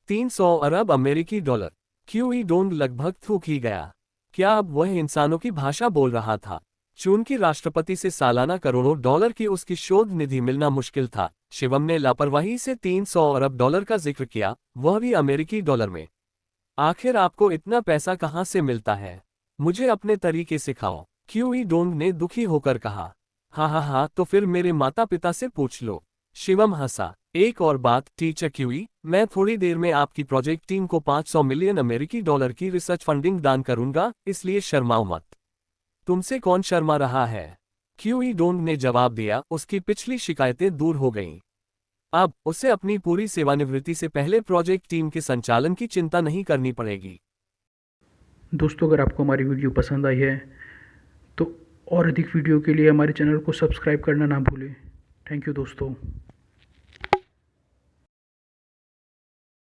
300 अरब अमेरिकी डॉलर। क्यूई डोंग लगभग थूक ही गया। क्या अब वह इंसानों की भाषा बोल रहा था? चीन की राष्ट्रपति से सालाना करोड़ों डॉलर की उसकी शोध निधि मिलना मुश्किल था। शिवम ने लापरवाही से 300 अरब डॉलर का जिक्र किया, वह भी अमेरिकी डॉलर में। आखिर आपको इतना पैसा कहाँ से मिलता है? मुझे अपने तरीके सिखाओ, क्यूई डोंग ने दुखी होकर कहा। हाँ, तो फिर मेरे माता पिता से पूछ लो। शिवम हंसा। एक और बात टीचर क्यूई, मैं थोड़ी देर में आपकी प्रोजेक्ट टीम को 500 मिलियन अमेरिकी डॉलर की रिसर्च फंडिंग दान करूंगा, इसलिए शर्माओ मत। तुमसे कौन शर्मा रहा है? क्यूई डोंग ने जवाब दिया, उसकी पिछली शिकायतें दूर हो गईं। अब उसे अपनी पूरी सेवानिवृत्ति से पहले प्रोजेक्ट टीम के संचालन की चिंता नहीं करनी पड़ेगी। दोस्तों, अगर आपको हमारी वीडियो पसंद आई है तो और अधिक वीडियो के लिए हमारे चैनल को सब्सक्राइब करना ना भूलें। थैंक यू दोस्तों।